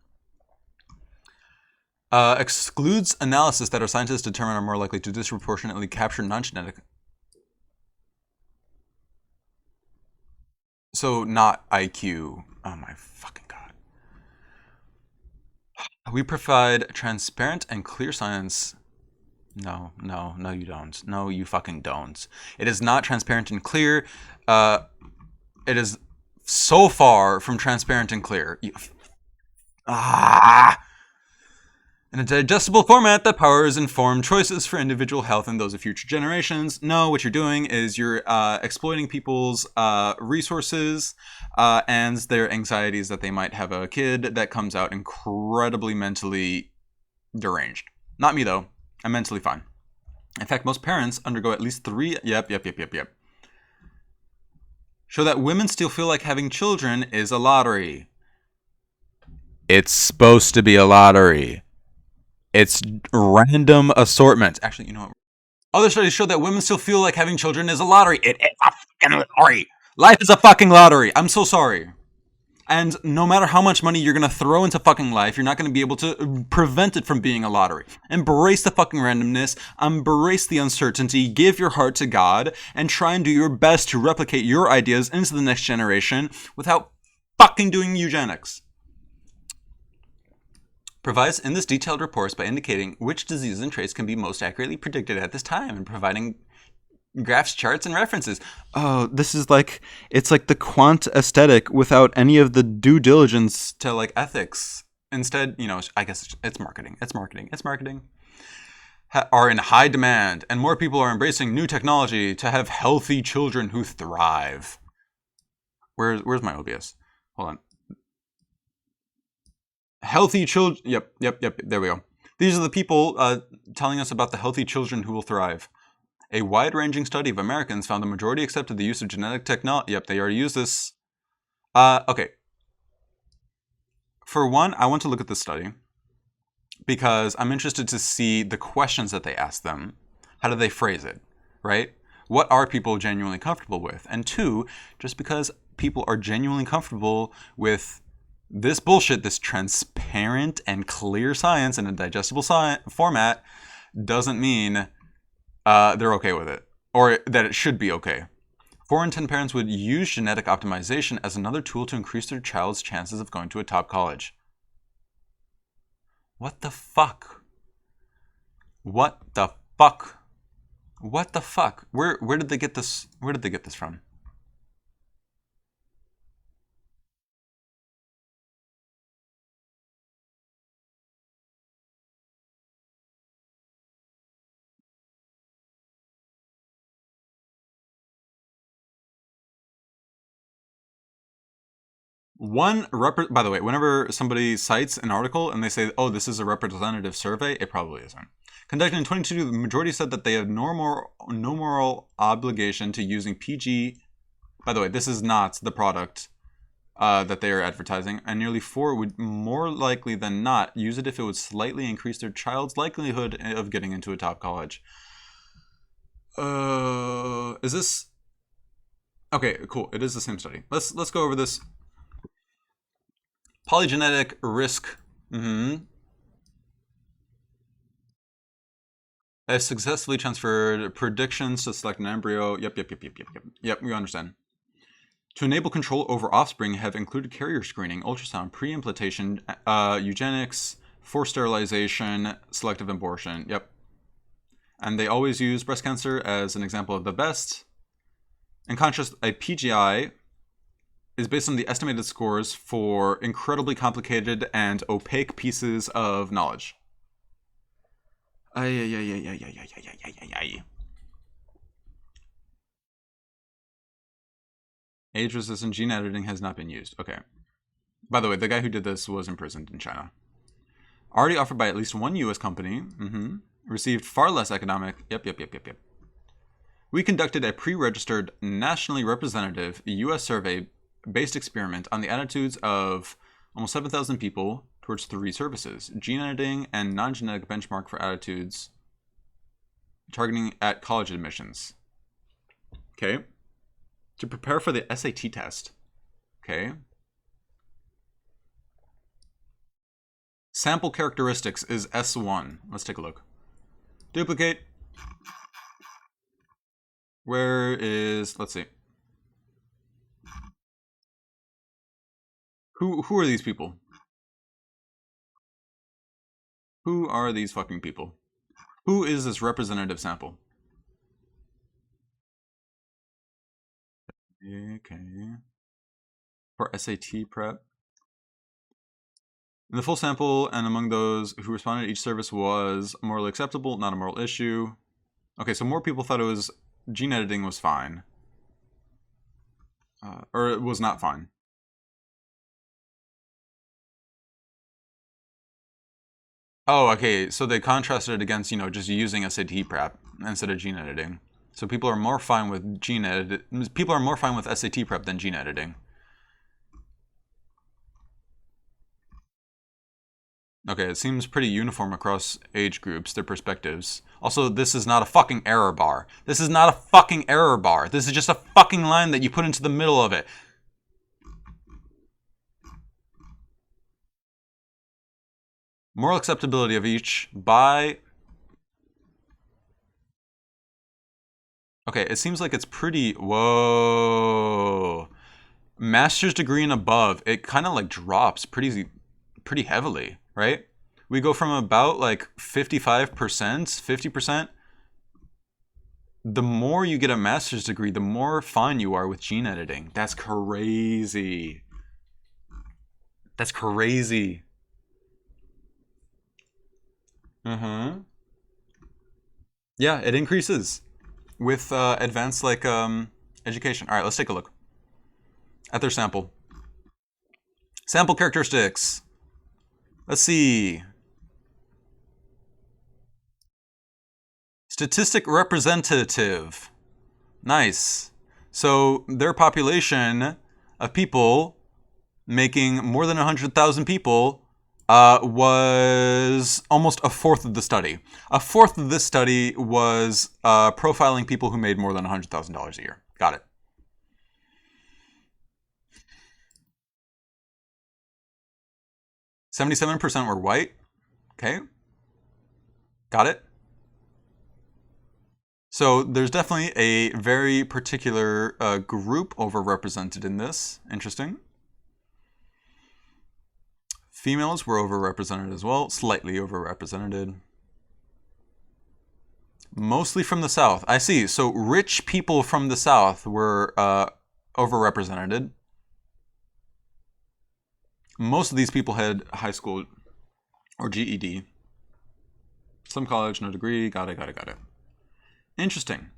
Excludes analysis that our scientists determine are more likely to disproportionately capture non-genetic. So not IQ. Oh my fucking god. We provide transparent and clear science. No, you don't. No, you fucking don't. It is not transparent and clear. It is so far from transparent and clear. In a digestible format that powers informed choices for individual health and those of future generations. No, what you're doing is you're exploiting people's resources and their anxieties that they might have a kid that comes out incredibly mentally deranged. Not me, though. I'm mentally fine. In fact, most parents undergo at least 3... Yep. Show that women still feel like having children is a lottery. It's supposed to be a lottery. It's random assortment. Actually, you know what? Other studies show that women still feel like having children is a lottery. It is a fucking lottery. Life is a fucking lottery. I'm so sorry. And no matter how much money you're going to throw into fucking life, you're not going to be able to prevent it from being a lottery. Embrace the fucking randomness. Embrace the uncertainty. Give your heart to God. And try and do your best to replicate your ideas into the next generation without fucking doing eugenics. Provides in this detailed reports by indicating which diseases and traits can be most accurately predicted at this time and providing graphs, charts, and references. Oh, this is like, it's like the quant aesthetic without any of the due diligence to like ethics. Instead, you know, I guess it's marketing. It's marketing. Are in high demand and more people are embracing new technology to have healthy children who thrive. Where's my OBS? Hold on. Healthy children. Yep. There we go. These are the people telling us about the healthy children who will thrive. A wide-ranging study of Americans found the majority accepted the use of genetic technology. Yep, they already use this. Okay. For one, I want to look at this study because I'm interested to see the questions that they ask them. How do they phrase it, right? What are people genuinely comfortable with? And two, just because people are genuinely comfortable with this bullshit, this transparent and clear science in a digestible format, doesn't mean they're okay with it, or that it should be okay. 4 in 10 parents would use genetic optimization as another tool to increase their child's chances of going to a top college. What the fuck? What the fuck? What the fuck? Where did they get this? Where did they get this from? By the way, whenever somebody cites an article and they say, oh, this is a representative survey, it probably isn't. Conducted in 2022, the majority said that they had no moral obligation to using PG. By the way, this is not the product that they are advertising, and nearly 4 would more likely than not use it if it would slightly increase their child's likelihood of getting into a top college. Is this... Okay, cool. It is the same study. Let's go over this. Polygenic risk. Has successfully transferred predictions to select an embryo. Yep, we understand. To enable control over offspring have included carrier screening, ultrasound, pre-implantation, eugenics, forced sterilization, selective abortion. Yep. And they always use breast cancer as an example of the best. In contrast, a PGI is based on the estimated scores for incredibly complicated and opaque pieces of knowledge. Age-resistant gene editing has not been used. Okay. By the way, the guy who did this was imprisoned in China. Already offered by at least one U.S. company. Received far less economic... Yep. We conducted a pre-registered, nationally representative U.S. survey-based experiment on the attitudes of almost 7,000 people towards 3 services: gene editing and non-genetic benchmark for attitudes, targeting at college admissions. Okay. To prepare for the SAT test. Okay. Sample characteristics is S1. Let's take a look. Duplicate. Where is... Let's see. Who are these people? Who are these fucking people? Who is this representative sample? Okay. For SAT prep. In the full sample, and among those who responded, each service was morally acceptable, not a moral issue. Okay, so more people thought it was... Gene editing was fine. Or it was not fine. Oh, okay, so they contrasted it against, you know, just using SAT prep instead of gene editing. So people are more fine with people are more fine with SAT prep than gene editing. Okay, it seems pretty uniform across age groups, their perspectives. Also, this is not a fucking error bar. This is not a fucking error bar. This is just a fucking line that you put into the middle of it. Moral acceptability of each by... Okay, it seems like it's pretty... Whoa. Master's degree and above, it kind of like drops pretty heavily, right? We go from about like 55%, 50%. The more you get a master's degree, the more fine you are with gene editing. That's crazy. That's crazy. Yeah, it increases with advanced like education. All right, let's take a look at their sample. Sample characteristics. Let's see. Statistic representative. Nice. So their population of people making more than 100,000 people was almost a fourth of the study. A fourth of this study was profiling people who made more than $100,000 a year. Got it. %77% were white. Okay. Got it. So there's definitely a very particular group overrepresented in this. Interesting. Females were overrepresented as well, slightly overrepresented. Mostly from the South. I see. So rich people from the South were overrepresented. Most of these people had high school or GED. Some college, no degree. Got it. Interesting.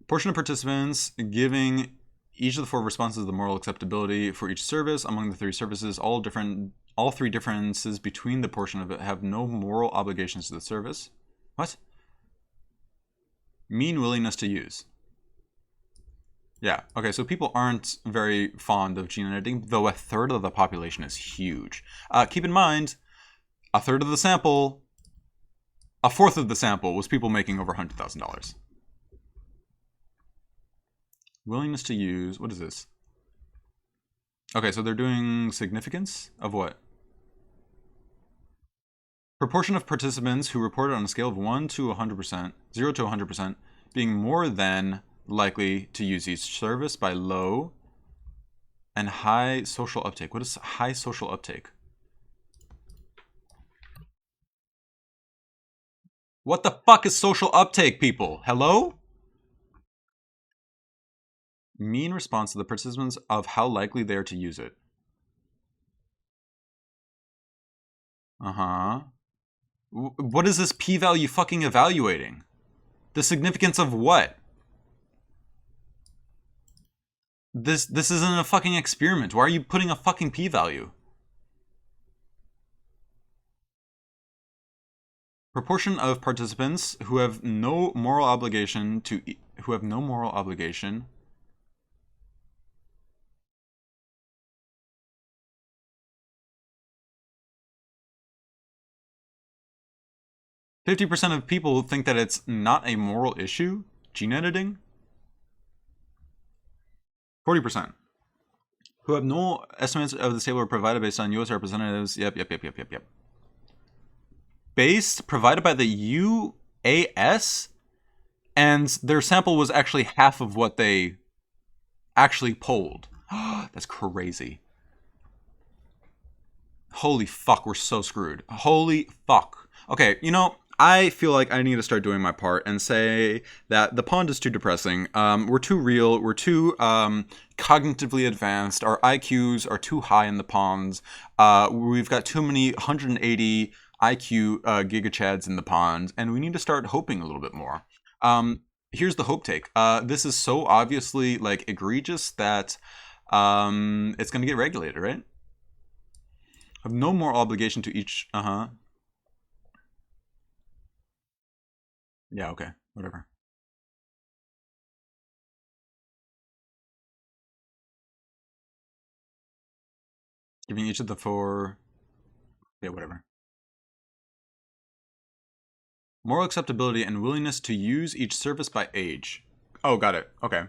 Portion of participants giving each of the 4 responses the moral acceptability for each service. Among the 3 services, all 3 differences between the portion of it have no moral obligations to the service. What? Mean willingness to use. Yeah. Okay. So people aren't very fond of gene editing, though a third of the population is huge. Keep in mind, a third of the sample, a fourth of the sample was people making over $100,000. Willingness to use. What is this? Okay, so they're doing significance of what? Proportion of participants who reported on a scale of 1 to 100%, 0 to 100%, being more than likely to use each service by low and high social uptake. What is high social uptake? What the fuck is social uptake, people? Hello? Mean response to the participants of how likely they are to use it. Uh-huh. What is this p-value fucking evaluating? The significance of what? This isn't a fucking experiment. Why are you putting a fucking p-value? Proportion of participants who have no moral obligation to who have no moral obligation. %50 of people think that it's not a moral issue. Gene editing. 40%. Who have no estimates of this table are provided based on U.S. representatives. Yep. Based, provided by the UAS, and their sample was actually half of what they actually polled. That's crazy. Holy fuck, we're so screwed. Holy fuck. Okay, you know, I feel like I need to start doing my part and say that the pond is too depressing. We're too real. We're too cognitively advanced. Our IQs are too high in the ponds. We've got too many 180 IQ gigachads in the pond, and we need to start hoping a little bit more. Here's the hope take. This is so obviously like egregious that it's going to get regulated, right? Have no more obligation to each. Yeah, okay, whatever. Giving each of the four. Yeah, whatever. Moral acceptability and willingness to use each service by age. Oh, got it. Okay.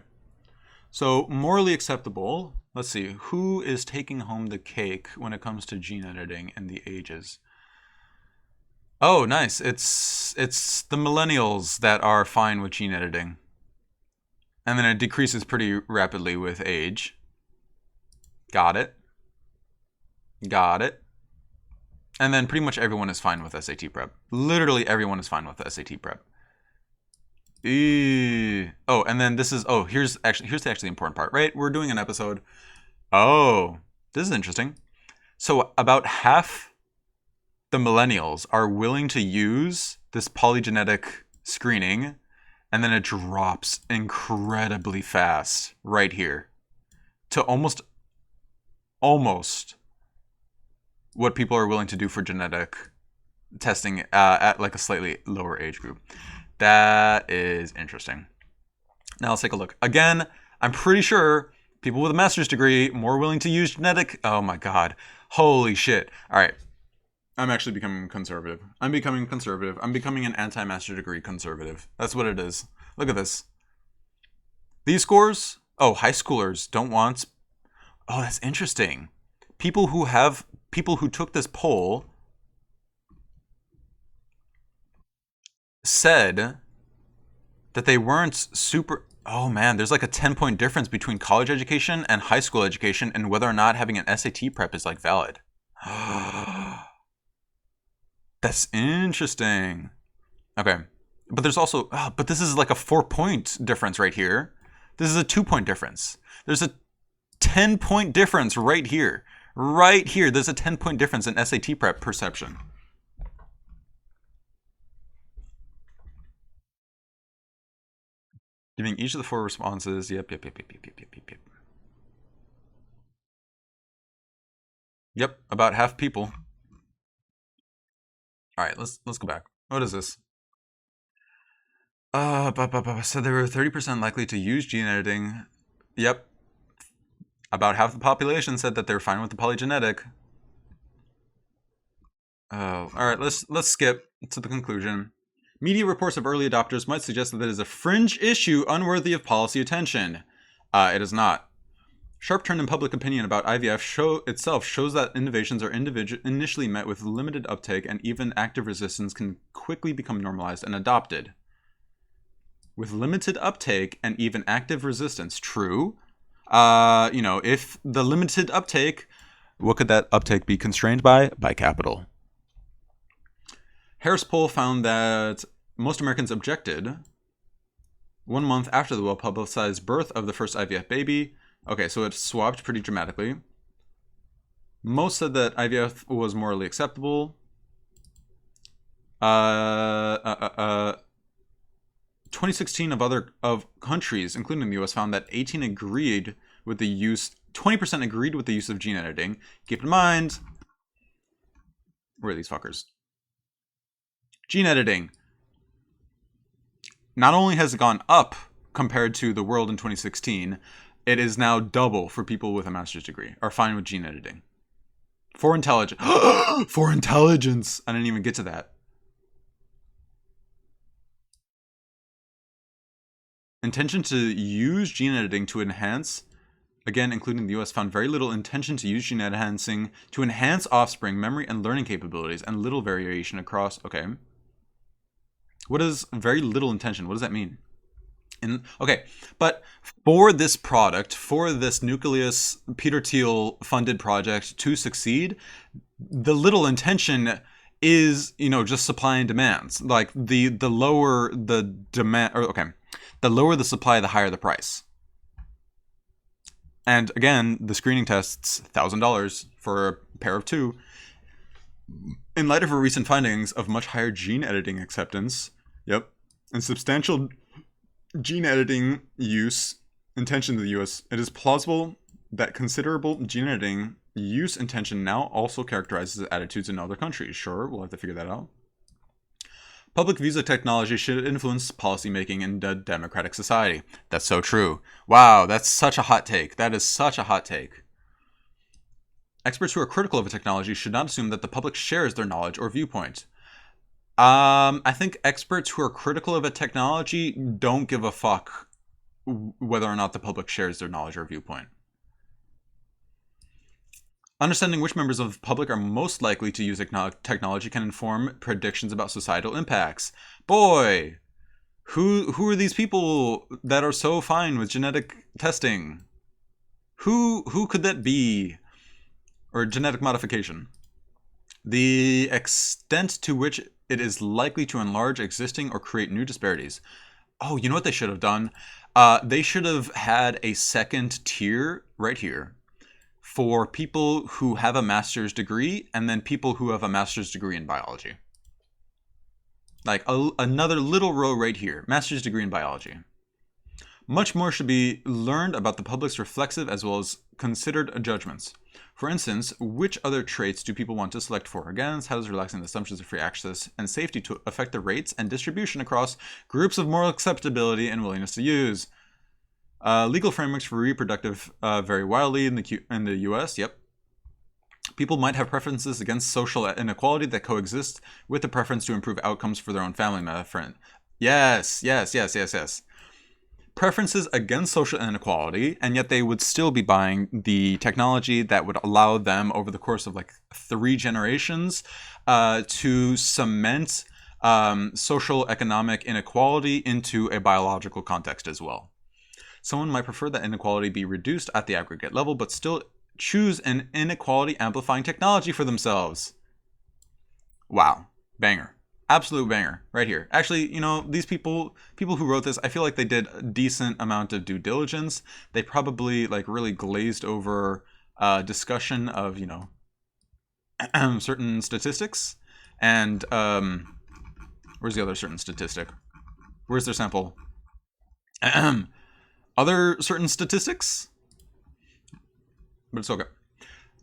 So, morally acceptable. Let's see. Who is taking home the cake when it comes to gene editing and the ages? Oh, nice. It's the millennials that are fine with gene editing. And then it decreases pretty rapidly with age. Got it. Got it. And then pretty much everyone is fine with SAT prep. Literally everyone is fine with SAT prep. Oh, and then this is here's the actually important part, right? We're doing an episode. Oh, this is interesting. So about half the millennials are willing to use this polygenetic screening, and then it drops incredibly fast right here to almost what people are willing to do for genetic testing at like a slightly lower age group. That is interesting. Now let's take a look. Again, I'm pretty sure people with a master's degree more willing to use genetic. Oh my god. Holy shit. All right. I'm actually becoming conservative. I'm becoming an anti-master degree conservative. That's what it is. Look at this. These scores, high schoolers don't want. Oh, that's interesting. People who took this poll said that they weren't super. Oh man, there's like a 10-point difference between college education and high school education and whether or not having an SAT prep is like valid. That's interesting. Okay. But there's also, but this is like a 4-point difference right here. This is a 2-point difference. There's a 10-point difference right here. Right here, there's a 10-point difference in SAT prep perception. Giving each of the 4 responses. Yep. Yep, about half people. All right, let's go back. What is this? So they were 30% likely to use gene editing Yep. About half the population said that they're fine with the polygenetic. Oh, all right. Let's skip to the conclusion. Media reports of early adopters might suggest that it is a fringe issue unworthy of policy attention. It is not. Sharp turn in public opinion about IVF shows that innovations are initially met with limited uptake, and even active resistance can quickly become normalized and adopted. With limited uptake and even active resistance, true. If the limited uptake, what could that uptake be constrained by? By capital. Harris poll found that most Americans objected 1 month after the well-publicized birth of the first IVF baby. Okay, so it swapped pretty dramatically. Most said that IVF was morally acceptable. 2016 of countries, including the US, found that 20% agreed with the use of gene editing. Keep in mind, where are these fuckers? Gene editing. Not only has it gone up compared to the world in 2016, it is now double for people with a master's degree are fine with gene editing. For intelligence. For intelligence. I didn't even get to that. Intention to use gene editing to enhance, again, including the US, found very little intention to use gene enhancing to enhance offspring memory and learning capabilities, and little variation across. Okay. What is very little intention? What does that mean? Okay, but for this product, for this Nucleus Peter Thiel funded project to succeed, the little intention is, just supply and demands. Like the lower the demand, the lower the supply, the higher the price. And again, the screening tests $1,000 for a pair of two. In light of her recent findings of much higher gene editing acceptance, and substantial gene editing use intention in the US, it is plausible that considerable gene editing use intention now also characterizes attitudes in other countries. Sure, we'll have to figure that out. Public views of technology should influence policymaking in a democratic society. That's so true. Wow, that's such a hot take. That is such a hot take. Experts who are critical of a technology should not assume that the public shares their knowledge or viewpoint. I think experts who are critical of a technology don't give a fuck whether or not the public shares their knowledge or viewpoint. Understanding which members of the public are most likely to use technology can inform predictions about societal impacts. Boy, who are these people that are so fine with genetic testing? Who could that be? Or genetic modification? The extent to which it is likely to enlarge existing or create new disparities. Oh, you know what they should have done? They should have had a second tier right here for people who have a master's degree, and then people who have a master's degree in biology. Like another little row right here, master's degree in biology. Much more should be learned about the public's reflexive as well as considered judgments. For instance, which other traits do people want to select for or against? How does relaxing the assumptions of free access and safety to affect the rates and distribution across groups of moral acceptability and willingness to use? Legal frameworks for reproductive vary wildly in the US. Yep. People might have preferences against social inequality that coexist with the preference to improve outcomes for their own family member. Yes. Preferences against social inequality, and yet they would still be buying the technology that would allow them over the course of like 3 generations to cement social economic inequality into a biological context as well. Someone might prefer that inequality be reduced at the aggregate level, but still choose an inequality amplifying technology for themselves. Wow, banger. Absolute banger right here. Actually, these people who wrote this, I feel like they did a decent amount of due diligence. They probably like really glazed over discussion of, certain statistics. And where's the other certain statistic? Where's their sample? Other certain statistics? But it's okay.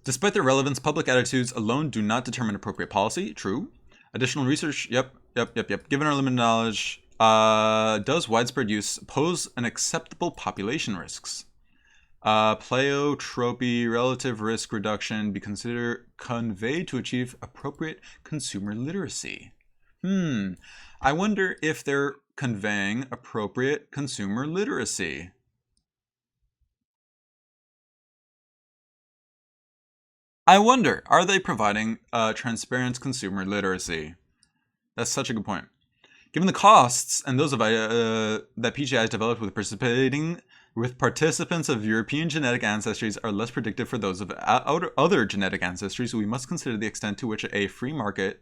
Despite their relevance, public attitudes alone do not determine appropriate policy. True. Additional research, yep. Given our limited knowledge, does widespread use pose an acceptable population risks? Pleiotropy, relative risk reduction, be conveyed to achieve appropriate consumer literacy. I wonder if they're conveying appropriate consumer literacy. I wonder, are they providing transparent consumer literacy? That's such a good point. Given the costs and those of that PGI has developed with participants of European genetic ancestries are less predictive for those of other genetic ancestries, we must consider the extent to which a free market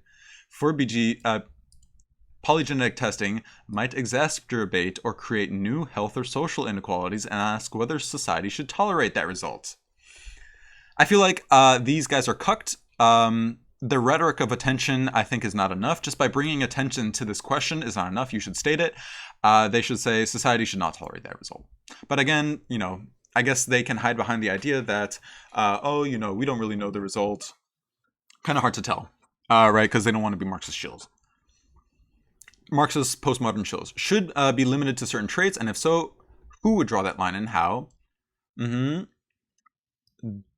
for polygenetic testing might exacerbate or create new health or social inequalities, and ask whether society should tolerate that result. I feel like these guys are cucked. The rhetoric of attention, I think, is not enough. Just by bringing attention to this question is not enough. You should state it. They should say society should not tolerate that result. But again, I guess they can hide behind the idea that, we don't really know the result. Kind of hard to tell, right? Because they don't want to be Marxist shills. Marxist postmodern shills should be limited to certain traits, and if so, who would draw that line and how?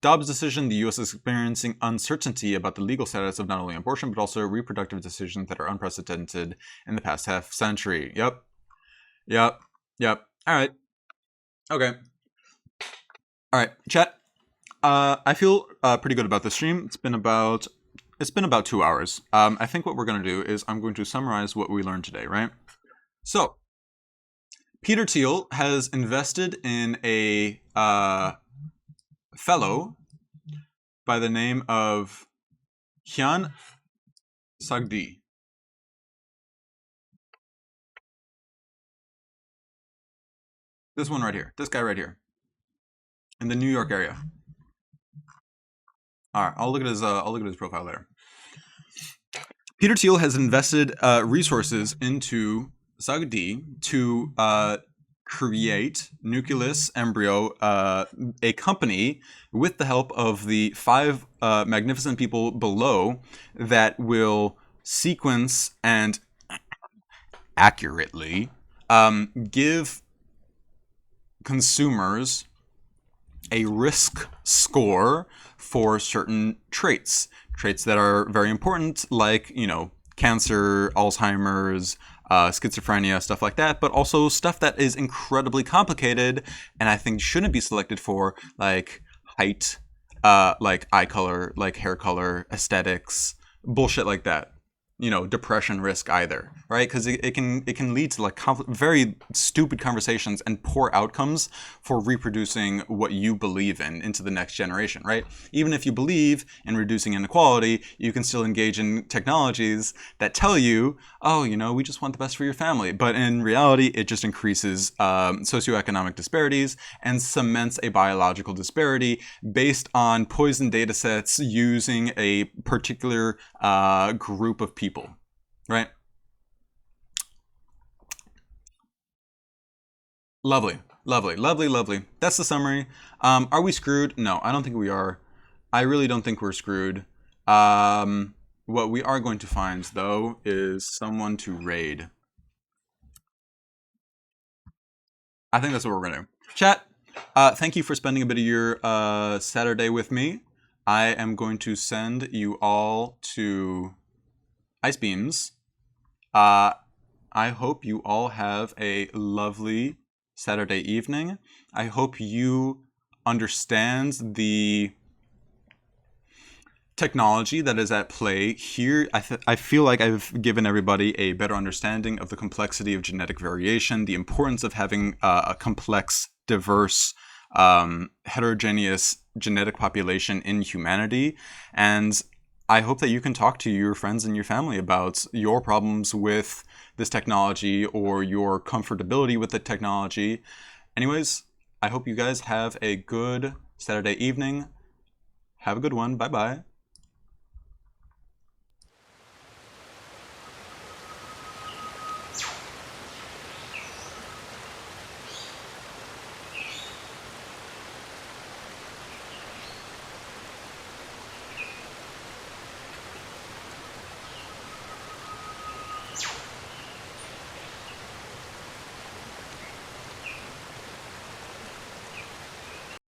Dobbs' decision, the U.S. is experiencing uncertainty about the legal status of not only abortion, but also reproductive decisions that are unprecedented in the past half century. Yep. All right. Okay. All right, chat. I feel pretty good about this stream. It's been about 2 hours. I think what we're going to do is I'm going to summarize what we learned today, right? So, Peter Thiel has invested in a fellow by the name of Hyun Sagdi. This one right here. This guy right here. In the New York area. All right, I'll look at his profile there. Peter Thiel has invested resources into Sagdi to create Nucleus Embryo, a company with the help of the 5 magnificent people below that will sequence and accurately give consumers a risk score for certain traits that are very important, like, cancer, Alzheimer's, schizophrenia, stuff like that, but also stuff that is incredibly complicated and I think shouldn't be selected for, like height, like eye color, like hair color, aesthetics, bullshit like that. Depression risk either, right? Because it can lead to like very stupid conversations and poor outcomes for reproducing what you believe in into the next generation, right? Even if you believe in reducing inequality, you can still engage in technologies that tell you, we just want the best for your family. But in reality, it just increases socioeconomic disparities and cements a biological disparity based on poison data sets using a particular group of people. Right? Lovely. That's the summary. Are we screwed? No, I don't think we are. I really don't think we're screwed. What we are going to find, though, is someone to raid. I think that's what we're going to do. Chat, thank you for spending a bit of your Saturday with me. I am going to send you all to Ice Beams. I hope you all have a lovely Saturday evening. I hope you understand the technology that is at play here. I feel like I've given everybody a better understanding of the complexity of genetic variation, the importance of having a complex, diverse, heterogeneous genetic population in humanity, and I hope that you can talk to your friends and your family about your problems with this technology or your comfortability with the technology. Anyways, I hope you guys have a good Saturday evening. Have a good one. Bye-bye.